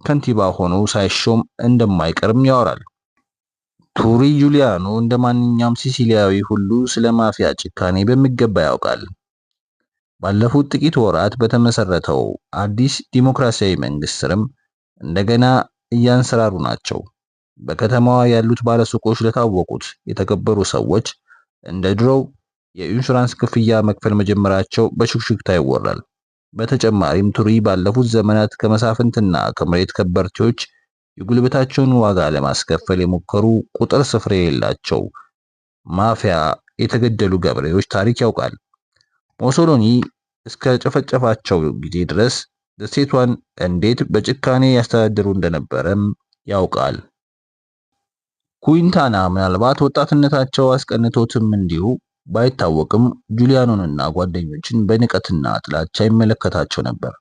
ከንቲባ ሆኖ ሳይሾም እንደማይቀርም ያወራል። ቱሪ ጁሊያኖ እንደ ማንኛውም ሲሲሊያዊ ሁሉ ስለ ማፊያ ጭካኔ በሚገባ ያውቃል። ባለፉት ጥቂት ወራት በተመሰረተው አዲስ ዲሞክራሲያዊ መንግስት ስርም እንደገና እያንሰራሩ ናቸው። በከተማዋ ያሉት ባለሱቆች ለታወቁት የተከበሩ ሰዎች እንደ ድሮው የኢንሹራንስ ክፍያ መክፈል መጀመራቸው በሹክሹክታ ይወራል። በተጨማሪም ቱሪ ባለፉት ዘመናት ከመሳፍንትና ከመሬት ከበርቴዎች የጉልበታቸውን ዋጋ ለማስከፈል የሞከሩ ቁጥር ስፍር የሌላቸው ማፊያ የተገደሉ ገበሬዎች ታሪክ ያውቃል። ሞሶሎኒ እስከ ጨፈጨፋቸው ጊዜ ድረስ ደሴቷን እንዴት በጭካኔ ያስተዳድሩ እንደነበረም ያውቃል። ኩዊንታና ምናልባት ወጣትነታቸው አስቀንቶትም እንዲሁ ባይታወቅም ጁሊያኖንና ጓደኞችን በንቀትና ጥላቻ ይመለከታቸው ነበር።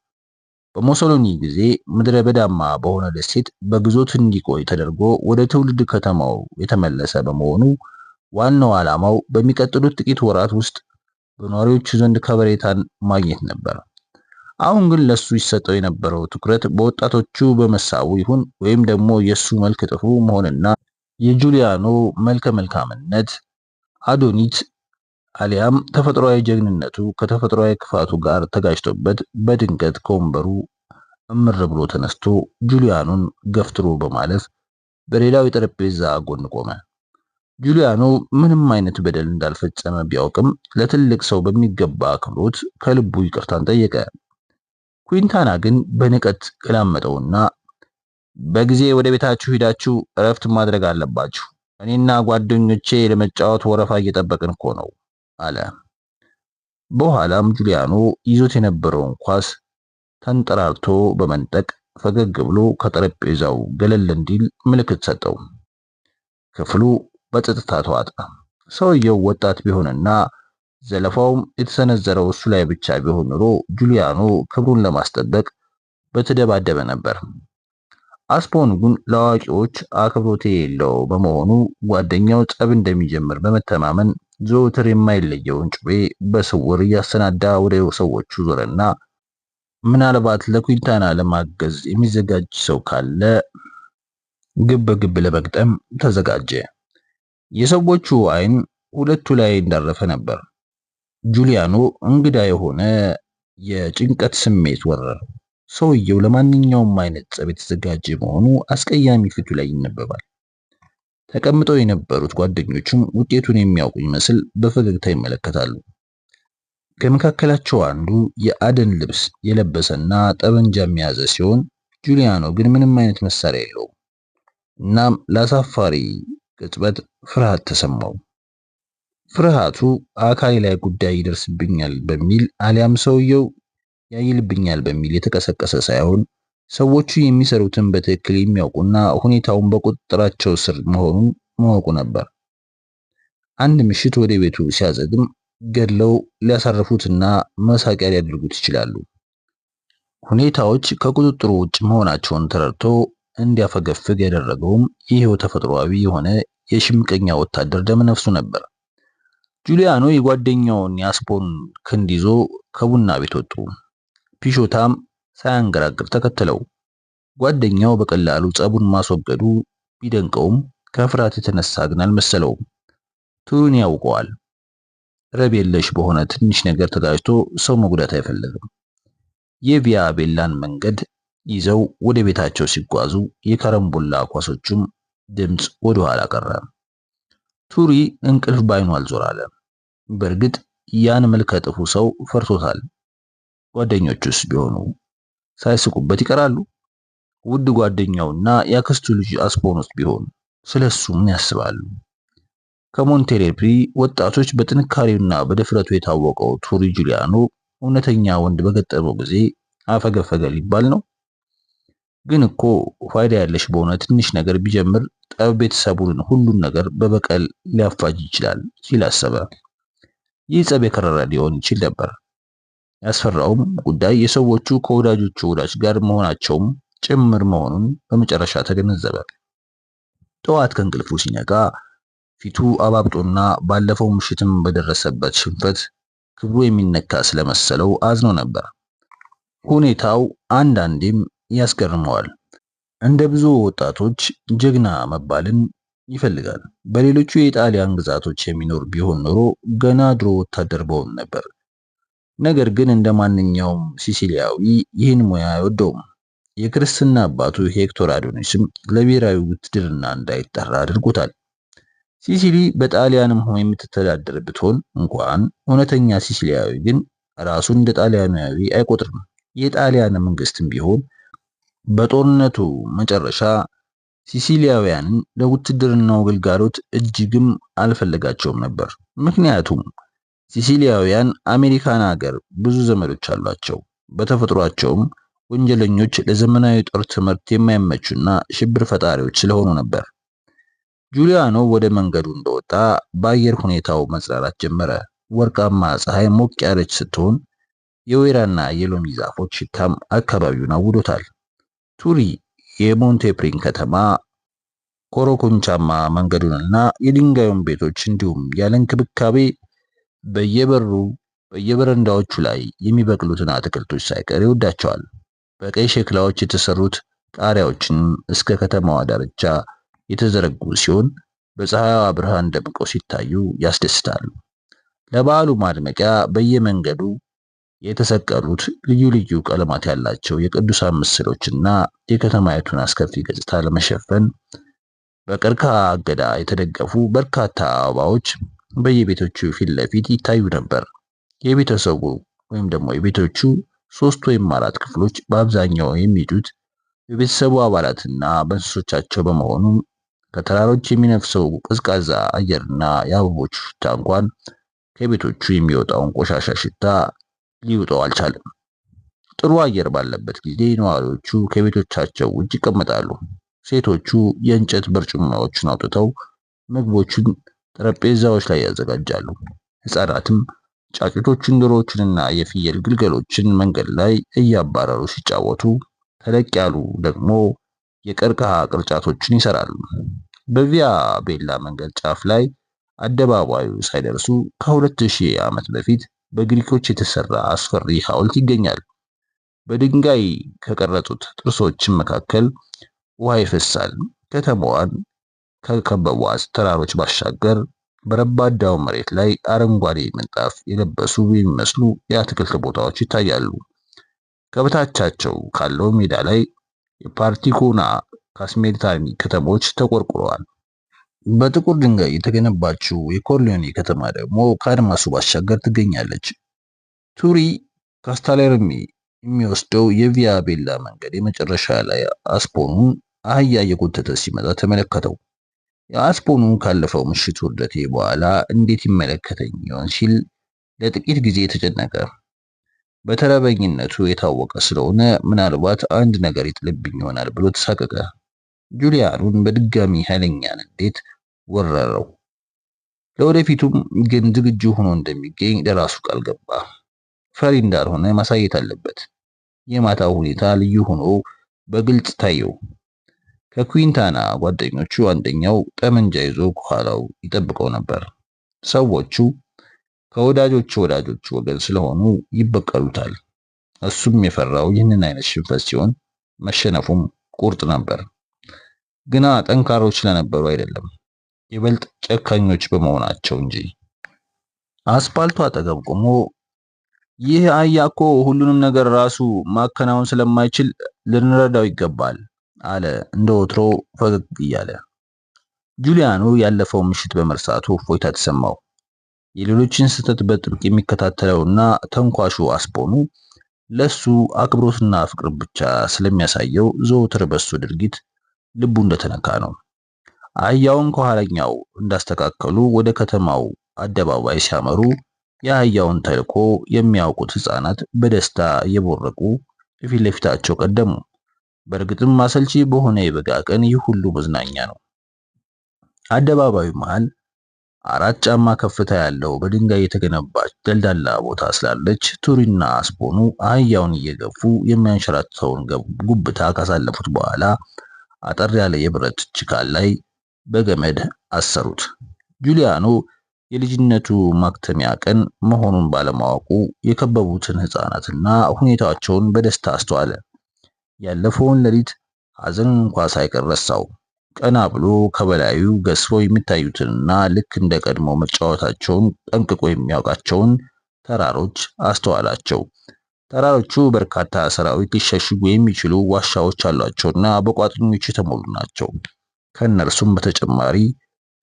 በሞሶሎኒ ጊዜ ምድረ በዳማ በሆነ ደሴት በግዞት እንዲቆይ ተደርጎ ወደ ትውልድ ከተማው የተመለሰ በመሆኑ ዋናው ዓላማው በሚቀጥሉት ጥቂት ወራት ውስጥ በነዋሪዎቹ ዘንድ ከበሬታን ማግኘት ነበር። አሁን ግን ለሱ ይሰጠው የነበረው ትኩረት በወጣቶቹ በመሳቡ ይሁን ወይም ደግሞ የሱ መልክ ጥሩ መሆንና የጁሊያኖ መልከ መልካምነት አዶኒት አሊያም ተፈጥሯዊ ጀግንነቱ ከተፈጥሯዊ ክፋቱ ጋር ተጋጭቶበት በድንገት ከወንበሩ እምር ብሎ ተነስቶ ጁሊያኖን ገፍትሮ በማለፍ በሌላው የጠረጴዛ ጎን ቆመ። ጁሊያኖ ምንም አይነት በደል እንዳልፈጸመ ቢያውቅም ለትልቅ ሰው በሚገባ አክብሮት ከልቡ ይቅርታን ጠየቀ። ኩዊንታና ግን በንቀት ገላመጠውና በጊዜ ወደ ቤታችሁ ሂዳችሁ እረፍት ማድረግ አለባችሁ፣ እኔና ጓደኞቼ ለመጫወት ወረፋ እየጠበቅን እኮ ነው አለ። በኋላም ጁሊያኖ ይዞት የነበረውን ኳስ ተንጠራርቶ በመንጠቅ ፈገግ ብሎ ከጠረጴዛው ገለል እንዲል ምልክት ሰጠው። ክፍሉ በጸጥታ ተዋጠ። ሰውየው ወጣት ቢሆንና ዘለፋውም የተሰነዘረው እሱ ላይ ብቻ ቢሆን ኖሮ ጁሊያኖ ክብሩን ለማስጠበቅ በተደባደበ ነበር። አስፖን ግን ለአዋቂዎች አክብሮት የሌለው በመሆኑ ጓደኛው ጸብ እንደሚጀምር በመተማመን ዘወትር የማይለየውን ጩቤ በስውር እያሰናዳ ወደ ሰዎቹ ዞረና ምናልባት ለኩዊንታና ለማገዝ የሚዘጋጅ ሰው ካለ ግብ ግብ ለመግጠም ተዘጋጀ። የሰዎቹ አይን ሁለቱ ላይ እንዳረፈ ነበር። ጁሊያኖ እንግዳ የሆነ የጭንቀት ስሜት ወረረው። ሰውየው ለማንኛውም አይነት ጸብ የተዘጋጀ መሆኑ አስቀያሚ ፊቱ ላይ ይነበባል። ተቀምጠው የነበሩት ጓደኞቹም ውጤቱን የሚያውቁ ይመስል በፈገግታ ይመለከታሉ። ከመካከላቸው አንዱ የአደን ልብስ የለበሰና ጠበንጃ የያዘ ሲሆን ጁሊያኖ ግን ምንም አይነት መሳሪያ የለውም። እናም ለአሳፋሪ ቅጽበት ፍርሃት ተሰማው። ፍርሃቱ አካሌ ላይ ጉዳይ ይደርስብኛል በሚል አሊያም ሰውየው ያይልብኛል በሚል የተቀሰቀሰ ሳይሆን ሰዎቹ የሚሰሩትን በትክክል የሚያውቁና ሁኔታውን በቁጥጥራቸው ስር መሆኑን ማወቁ ነበር። አንድ ምሽት ወደ ቤቱ ሲያዘግም ገድለው ሊያሳርፉትና መሳቂያ ሊያደርጉት ይችላሉ። ሁኔታዎች ከቁጥጥሩ ውጭ መሆናቸውን ተረድቶ እንዲያፈገፍግ ያደረገውም ይሄው ተፈጥሯዊ የሆነ የሽምቀኛ ወታደር ደመነፍሱ ነበር። ጁሊያኖ የጓደኛውን የአስፖን ክንድ ይዞ ከቡና ቤት ወጡ። ፒሾታም ሳያንገራግር ተከተለው። ጓደኛው በቀላሉ ጸቡን ማስወገዱ ቢደንቀውም ከፍርሃት የተነሳ ግን አልመሰለውም። ቱሪን ያውቀዋል። ረብ የለሽ በሆነ ትንሽ ነገር ተጋጭቶ ሰው መጉዳት አይፈልግም። የቪያ ቤላን መንገድ ይዘው ወደ ቤታቸው ሲጓዙ የከረምቡላ ኳሶቹም ድምጽ ወደ ኋላ ቀረ። ቱሪ እንቅልፍ ባይኑ አልዞራለ። በእርግጥ ያን መልከ ጥፉ ሰው ፈርቶታል። ጓደኞቹስ ቢሆኑ ሳይስቁበት ይቀራሉ? ውድ ጓደኛውና ያክስቱ ልጅ አስፖኖስ ቢሆን ስለሱ ምን ያስባሉ? ከሞንቴሌፕሪ ወጣቶች በጥንካሬውና በድፍረቱ የታወቀው ቱሪ ጁሊያኖ እውነተኛ ወንድ በገጠመው ጊዜ አፈገፈገ ሊባል ነው? ግን እኮ ፋይዳ ያለሽ በሆነ ትንሽ ነገር ቢጀምር ጠብ ቤተሰቡን ሁሉን ነገር በበቀል ሊያፋጅ ይችላል ሲል አሰበ። ይህ ጸብ የከረረ ሊሆን ይችል ነበር። ያስፈራውም ጉዳይ የሰዎቹ ከወዳጆቹ ወዳጅ ጋር መሆናቸውም ጭምር መሆኑን በመጨረሻ ተገነዘበ። ጠዋት ከእንቅልፉ ሲነቃ ፊቱ አባብጦና ባለፈው ምሽትም በደረሰበት ሽንፈት ክብሩ የሚነካ ስለመሰለው አዝኖ ነበር። ሁኔታው አንዳንዴም ያስገርመዋል። እንደ ብዙ ወጣቶች ጀግና መባልን ይፈልጋል። በሌሎቹ የጣሊያን ግዛቶች የሚኖር ቢሆን ኖሮ ገና ድሮ ወታደር በሆነ ነበር። ነገር ግን እንደ ማንኛውም ሲሲሊያዊ ይህን ሙያ አይወደውም። የክርስትና አባቱ ሄክቶር አዶኒስም ለብሔራዊ ውትድርና እንዳይጠራ አድርጎታል። ሲሲሊ በጣሊያንም ሆኖ የምትተዳደር ብትሆን እንኳን እውነተኛ ሲሲሊያዊ ግን ራሱን እንደ ጣሊያናዊ አይቆጥርም። የጣሊያን መንግስትም ቢሆን በጦርነቱ መጨረሻ ሲሲሊያውያንን ለውትድርናው ግልጋሎት እጅግም አልፈለጋቸውም ነበር። ምክንያቱም ሲሲሊያውያን አሜሪካን ሀገር ብዙ ዘመዶች አሏቸው። በተፈጥሯቸውም ወንጀለኞች፣ ለዘመናዊ ጦር ትምህርት የማይመቹና ሽብር ፈጣሪዎች ስለሆኑ ነበር። ጁሊያኖ ወደ መንገዱ እንደወጣ በአየር ሁኔታው መጽራራት ጀመረ። ወርቃማ ፀሐይ ሞቅ ያለች ስትሆን የወይራና የሎሚ ዛፎች ሽታም አካባቢውን አውዶታል። ቱሪ የሞንቴፕሪን ከተማ ኮረኮንቻማ መንገዱንና የድንጋዩን ቤቶች እንዲሁም ያለ እንክብካቤ በየበረንዳዎቹ ላይ የሚበቅሉትን አትክልቶች ሳይቀር ይወዳቸዋል። በቀይ ሸክላዎች የተሰሩት ጣሪያዎችን እስከ ከተማዋ ዳርቻ የተዘረጉ ሲሆን በፀሐይዋ ብርሃን ደምቀው ሲታዩ ያስደስታሉ። ለበዓሉ ማድመቂያ በየመንገዱ የተሰቀሉት ልዩ ልዩ ቀለማት ያላቸው የቅዱሳን ምስሎችና የከተማይቱን አስከፊ ገጽታ ለመሸፈን በቀርከሃ አገዳ የተደገፉ በርካታ አበባዎች በየቤቶቹ ፊት ለፊት ይታዩ ነበር። የቤተሰቡ ወይም ደግሞ የቤቶቹ 3 ወይም 4 ክፍሎች በአብዛኛው የሚሄዱት በቤተሰቡ አባላትና በእንስሶቻቸው በመሆኑ ከተራሮች የሚነፍሰው ቀዝቃዛ አየርና የአበቦቹ ሽታ እንኳን ከቤቶቹ የሚወጣውን ቆሻሻ ሽታ ሊውጠው አልቻለም። ጥሩ አየር ባለበት ጊዜ ነዋሪዎቹ ከቤቶቻቸው ውጭ ይቀመጣሉ። ሴቶቹ የእንጨት በርጩማዎችን አውጥተው ምግቦችን ጠረጴዛዎች ላይ ያዘጋጃሉ። ሕፃናትም ጫጩቶችን፣ ዶሮዎችንና የፍየል ግልገሎችን መንገድ ላይ እያባረሩ ሲጫወቱ፣ ተለቅ ያሉ ደግሞ የቀርከሃ ቅርጫቶችን ይሰራሉ። በቪያ ቤላ መንገድ ጫፍ ላይ አደባባዩ ሳይደርሱ ከ2000 ዓመት በፊት በግሪኮች የተሰራ አስፈሪ ሐውልት ይገኛል። በድንጋይ ከቀረጹት ጥርሶችን መካከል ውሃ ይፈሳል። ከተማዋን ከከበቧት ተራሮች ባሻገር በረባዳው መሬት ላይ አረንጓዴ ምንጣፍ የለበሱ የሚመስሉ የአትክልት ቦታዎች ይታያሉ። ከበታቻቸው ካለው ሜዳ ላይ የፓርቲኮና ካስሜልታኒ ከተሞች ተቆርቁረዋል። በጥቁር ድንጋይ የተገነባችው የኮርሊዮኔ ከተማ ደግሞ ከአድማሱ ባሻገር ትገኛለች። ቱሪ ካስታሌርሚ የሚወስደው የቪያ ቤላ መንገድ የመጨረሻ ላይ አስፖኑን አህያ እየጎተተ ሲመጣ ተመለከተው። የአስፖኑ ካለፈው ምሽት ውርደቴ በኋላ እንዴት ይመለከተኝ ይሆን ሲል ለጥቂት ጊዜ ተጨነቀ። በተረበኝነቱ የታወቀ ስለሆነ ምናልባት አንድ ነገር ይጥልብኝ ይሆናል ብሎ ተሳቀቀ። ጁሊያኑን በድጋሚ ኃይለኛ ንዴት ወረረው። ለወደፊቱም ግን ዝግጁ ሆኖ እንደሚገኝ ለራሱ ቃል ገባ። ፈሪ እንዳልሆነ ማሳየት አለበት። የማታው ሁኔታ ልዩ ሆኖ በግልጽ ታየው። ከኩዊንታና ጓደኞቹ አንደኛው ጠመንጃ ይዞ ከኋላው ይጠብቀው ነበር። ሰዎቹ ከወዳጆቹ ወገን ስለሆኑ ይበቀሉታል። እሱም የፈራው ይህንን አይነት ሽንፈት ሲሆን መሸነፉም ቁርጥ ነበር። ግና ጠንካሮች ስለነበሩ አይደለም፣ ይበልጥ ጨካኞች በመሆናቸው እንጂ። አስፓልቱ አጠገብ ቆሞ ይህ አህያ እኮ ሁሉንም ነገር ራሱ ማከናወን ስለማይችል ልንረዳው ይገባል አለ እንደ ወትሮ ፈገግ እያለ። ጁሊያኖ ያለፈው ምሽት በመርሳቱ እፎይታ ተሰማው። የሌሎችን ስህተት በጥብቅ የሚከታተለውና ተንኳሹ አስፖኑ ለሱ አክብሮትና ፍቅር ብቻ ስለሚያሳየው ዘወትር በሱ ድርጊት ልቡ እንደተነካ ነው። አህያውን ከኋለኛው እንዳስተካከሉ ወደ ከተማው አደባባይ ሲያመሩ የአህያውን ተልዕኮ የሚያውቁት ሕፃናት በደስታ እየቦረቁ ፊት ለፊታቸው ቀደሙ። በእርግጥም አሰልቺ በሆነ የበጋ ቀን ይህ ሁሉ መዝናኛ ነው። አደባባዩ መሃል 4 ጫማ ከፍታ ያለው በድንጋይ የተገነባች ደልዳላ ቦታ ስላለች ቱሪና አስፖኑ አህያውን እየገፉ የሚያንሸራትተውን ጉብታ ካሳለፉት በኋላ አጠር ያለ የብረት ችካል ላይ በገመድ አሰሩት። ጁሊያኖ የልጅነቱ ማክተሚያ ቀን መሆኑን ባለማወቁ የከበቡትን ሕፃናትና ሁኔታቸውን በደስታ አስተዋለ። ያለፈውን ሌሊት ሐዘን እንኳ ሳይቀር ረሳው። ቀና ብሎ ከበላዩ ገዝፈው የሚታዩትንና ልክ እንደ ቀድሞ መጫወታቸውን ጠንቅቆ የሚያውቃቸውን ተራሮች አስተዋላቸው። ተራሮቹ በርካታ ሰራዊት ሊሸሽጉ የሚችሉ ዋሻዎች አሏቸውና በቋጥኞች የተሞሉ ናቸው። ከእነርሱም በተጨማሪ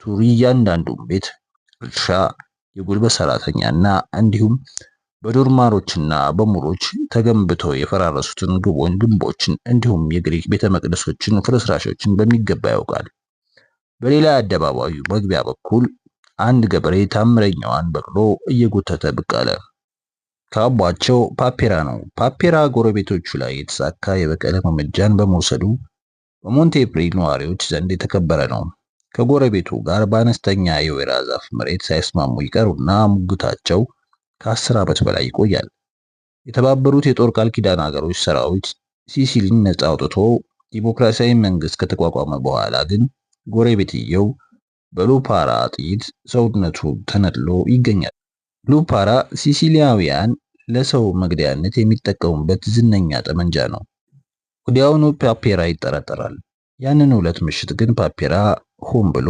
ቱሪ እያንዳንዱን ቤት፣ እርሻ፣ የጉልበት ሰራተኛና እንዲሁም በዶርማሮችና በሙሮች ተገንብተው የፈራረሱትን ግንቦችን እንዲሁም የግሪክ ቤተ መቅደሶችን ፍርስራሾችን በሚገባ ያውቃል። በሌላ አደባባዩ መግቢያ በኩል አንድ ገበሬ ታምረኛዋን በቅሎ እየጎተተ ብቅ አለ። ካቧቸው ፓፔራ ነው። ፓፔራ ጎረቤቶቹ ላይ የተሳካ የበቀል እርምጃን በመውሰዱ በሞንቴፕሪ ነዋሪዎች ዘንድ የተከበረ ነው። ከጎረቤቱ ጋር በአነስተኛ የወይራ ዛፍ መሬት ሳይስማሙ ይቀሩና ሙግታቸው ከ10 ዓመት በላይ ይቆያል። የተባበሩት የጦር ቃል ኪዳን ሀገሮች ሰራዊት ሲሲሊን ነጻ አውጥቶ ዲሞክራሲያዊ መንግስት ከተቋቋመ በኋላ ግን ጎረቤትየው በሉፓራ ጥይት ሰውነቱ ተነድሎ ይገኛል። ሉፓራ ሲሲሊያውያን ለሰው መግደያነት የሚጠቀሙበት ዝነኛ ጠመንጃ ነው። ወዲያውኑ ፓፔራ ይጠረጠራል። ያንን ዕለት ምሽት ግን ፓፔራ ሆን ብሎ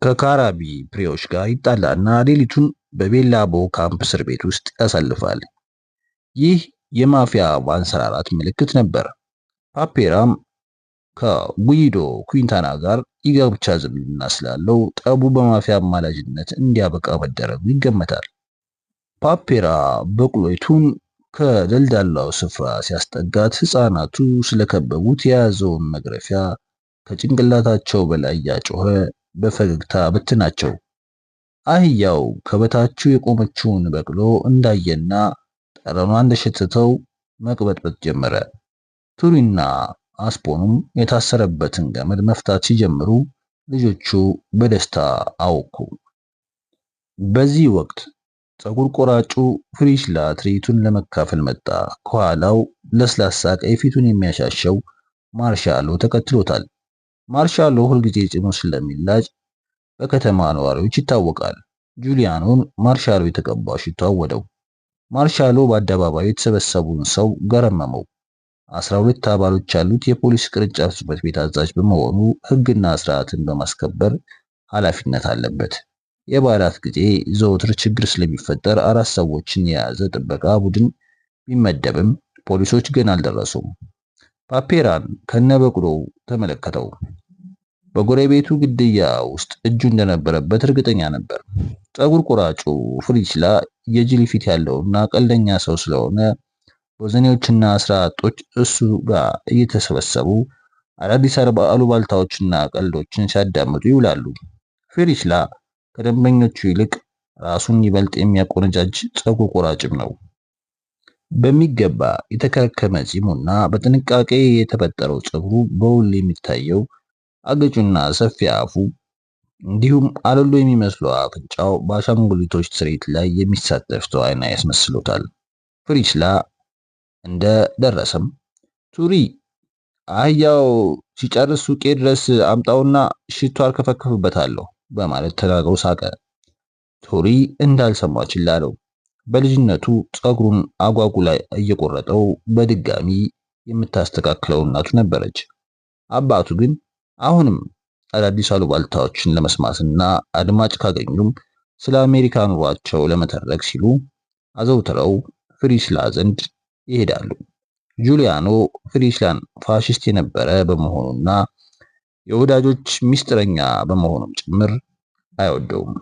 ከካራቢ ፕሪዎች ጋር ይጣላና ሌሊቱን በቤላቦ ካምፕ እስር ቤት ውስጥ ያሳልፋል። ይህ የማፊያ ማንሰራራት ምልክት ነበር። ፓፔራም ከጉይዶ ኩንታና ጋር የጋብቻ ዝምድና ስላለው ጠቡ በማፊያ አማላጅነት እንዲያበቃ መደረጉ ይገመታል። ፓፔራ በቅሎይቱን ከደልዳላው ስፍራ ሲያስጠጋት ሕፃናቱ ስለከበቡት የያዘውን መግረፊያ ከጭንቅላታቸው በላይ ያጮኸ በፈገግታ በትናቸው። አህያው ከበታችሁ የቆመችውን በቅሎ እንዳየና ጠረኗ እንደሸተተው መቅበጥበጥ ጀመረ። ቱሪና አስፖኑም የታሰረበትን ገመድ መፍታት ሲጀምሩ ልጆቹ በደስታ አወኩ። በዚህ ወቅት ፀጉር ቆራጩ ፍሪሽላ ትርኢቱን ለመካፈል መጣ። ከኋላው ለስላሳ ቀይ ፊቱን የሚያሻሸው ማርሻሎ ተከትሎታል። ማርሻሎ ሁልጊዜ ጭኑ ስለሚላጭ በከተማ ነዋሪዎች ይታወቃል። ጁሊያኖን ማርሻሎ የተቀባው ሽቶ አወደው። ማርሻሎ በአደባባዩ የተሰበሰቡን ሰው ገረመመው። 12 አባሎች ያሉት የፖሊስ ቅርንጫፍ ጽሕፈት ቤት አዛዥ በመሆኑ ሕግና ስርዓትን በማስከበር ኃላፊነት አለበት። የበዓላት ጊዜ ዘወትር ችግር ስለሚፈጠር 4 ሰዎችን የያዘ ጥበቃ ቡድን ቢመደብም ፖሊሶች ገና አልደረሱም። ፓፔራን ከነበቅሎው ተመለከተው። በጎረቤቱ ግድያ ውስጥ እጁ እንደነበረበት እርግጠኛ ነበር። ፀጉር ቆራጩ ፍሪችላ የጅል ፊት ያለውና ቀልደኛ ሰው ስለሆነ ወዘኔዎችና ስራ አጦች እሱ ጋር እየተሰበሰቡ አዳዲስ አሉባልታዎችና ቀልዶችን ሲያዳምጡ ይውላሉ። ፍሪችላ ከደንበኞቹ ይልቅ ራሱን ይበልጥ የሚያቆነጃጅ ፀጉር ቆራጭም ነው። በሚገባ የተከረከመ ፂሙና በጥንቃቄ የተበጠረው ፀጉሩ በውል የሚታየው አገጩና ሰፊ አፉ እንዲሁም አለሎ የሚመስለው አፍንጫው በአሻንጉሊቶች ትርኢት ላይ የሚሳተፍ ተዋናይ ያስመስሎታል። ፍሪችላ እንደ ደረሰም ቱሪ አህያው ሲጨርስ ሱቄ ድረስ አምጣውና ሽቶ አርከፈከፍበታለሁ በማለት ተናግሮ ሳቀ። ቱሪ እንዳልሰማ ችላ አለው። በልጅነቱ ፀጉሩን አጓጉ ላይ እየቆረጠው በድጋሚ የምታስተካክለው እናቱ ነበረች። አባቱ ግን አሁንም አዳዲስ አሉባልታዎችን ለመስማትና አድማጭ ካገኙም ስለ አሜሪካ ኑሯቸው ለመተረክ ሲሉ አዘውትረው ፍሪችላ ዘንድ ይሄዳሉ። ጁሊያኖ ፍሪችላን ፋሽስት የነበረ በመሆኑና የወዳጆች ሚስጥረኛ በመሆኑም ጭምር አይወደውም።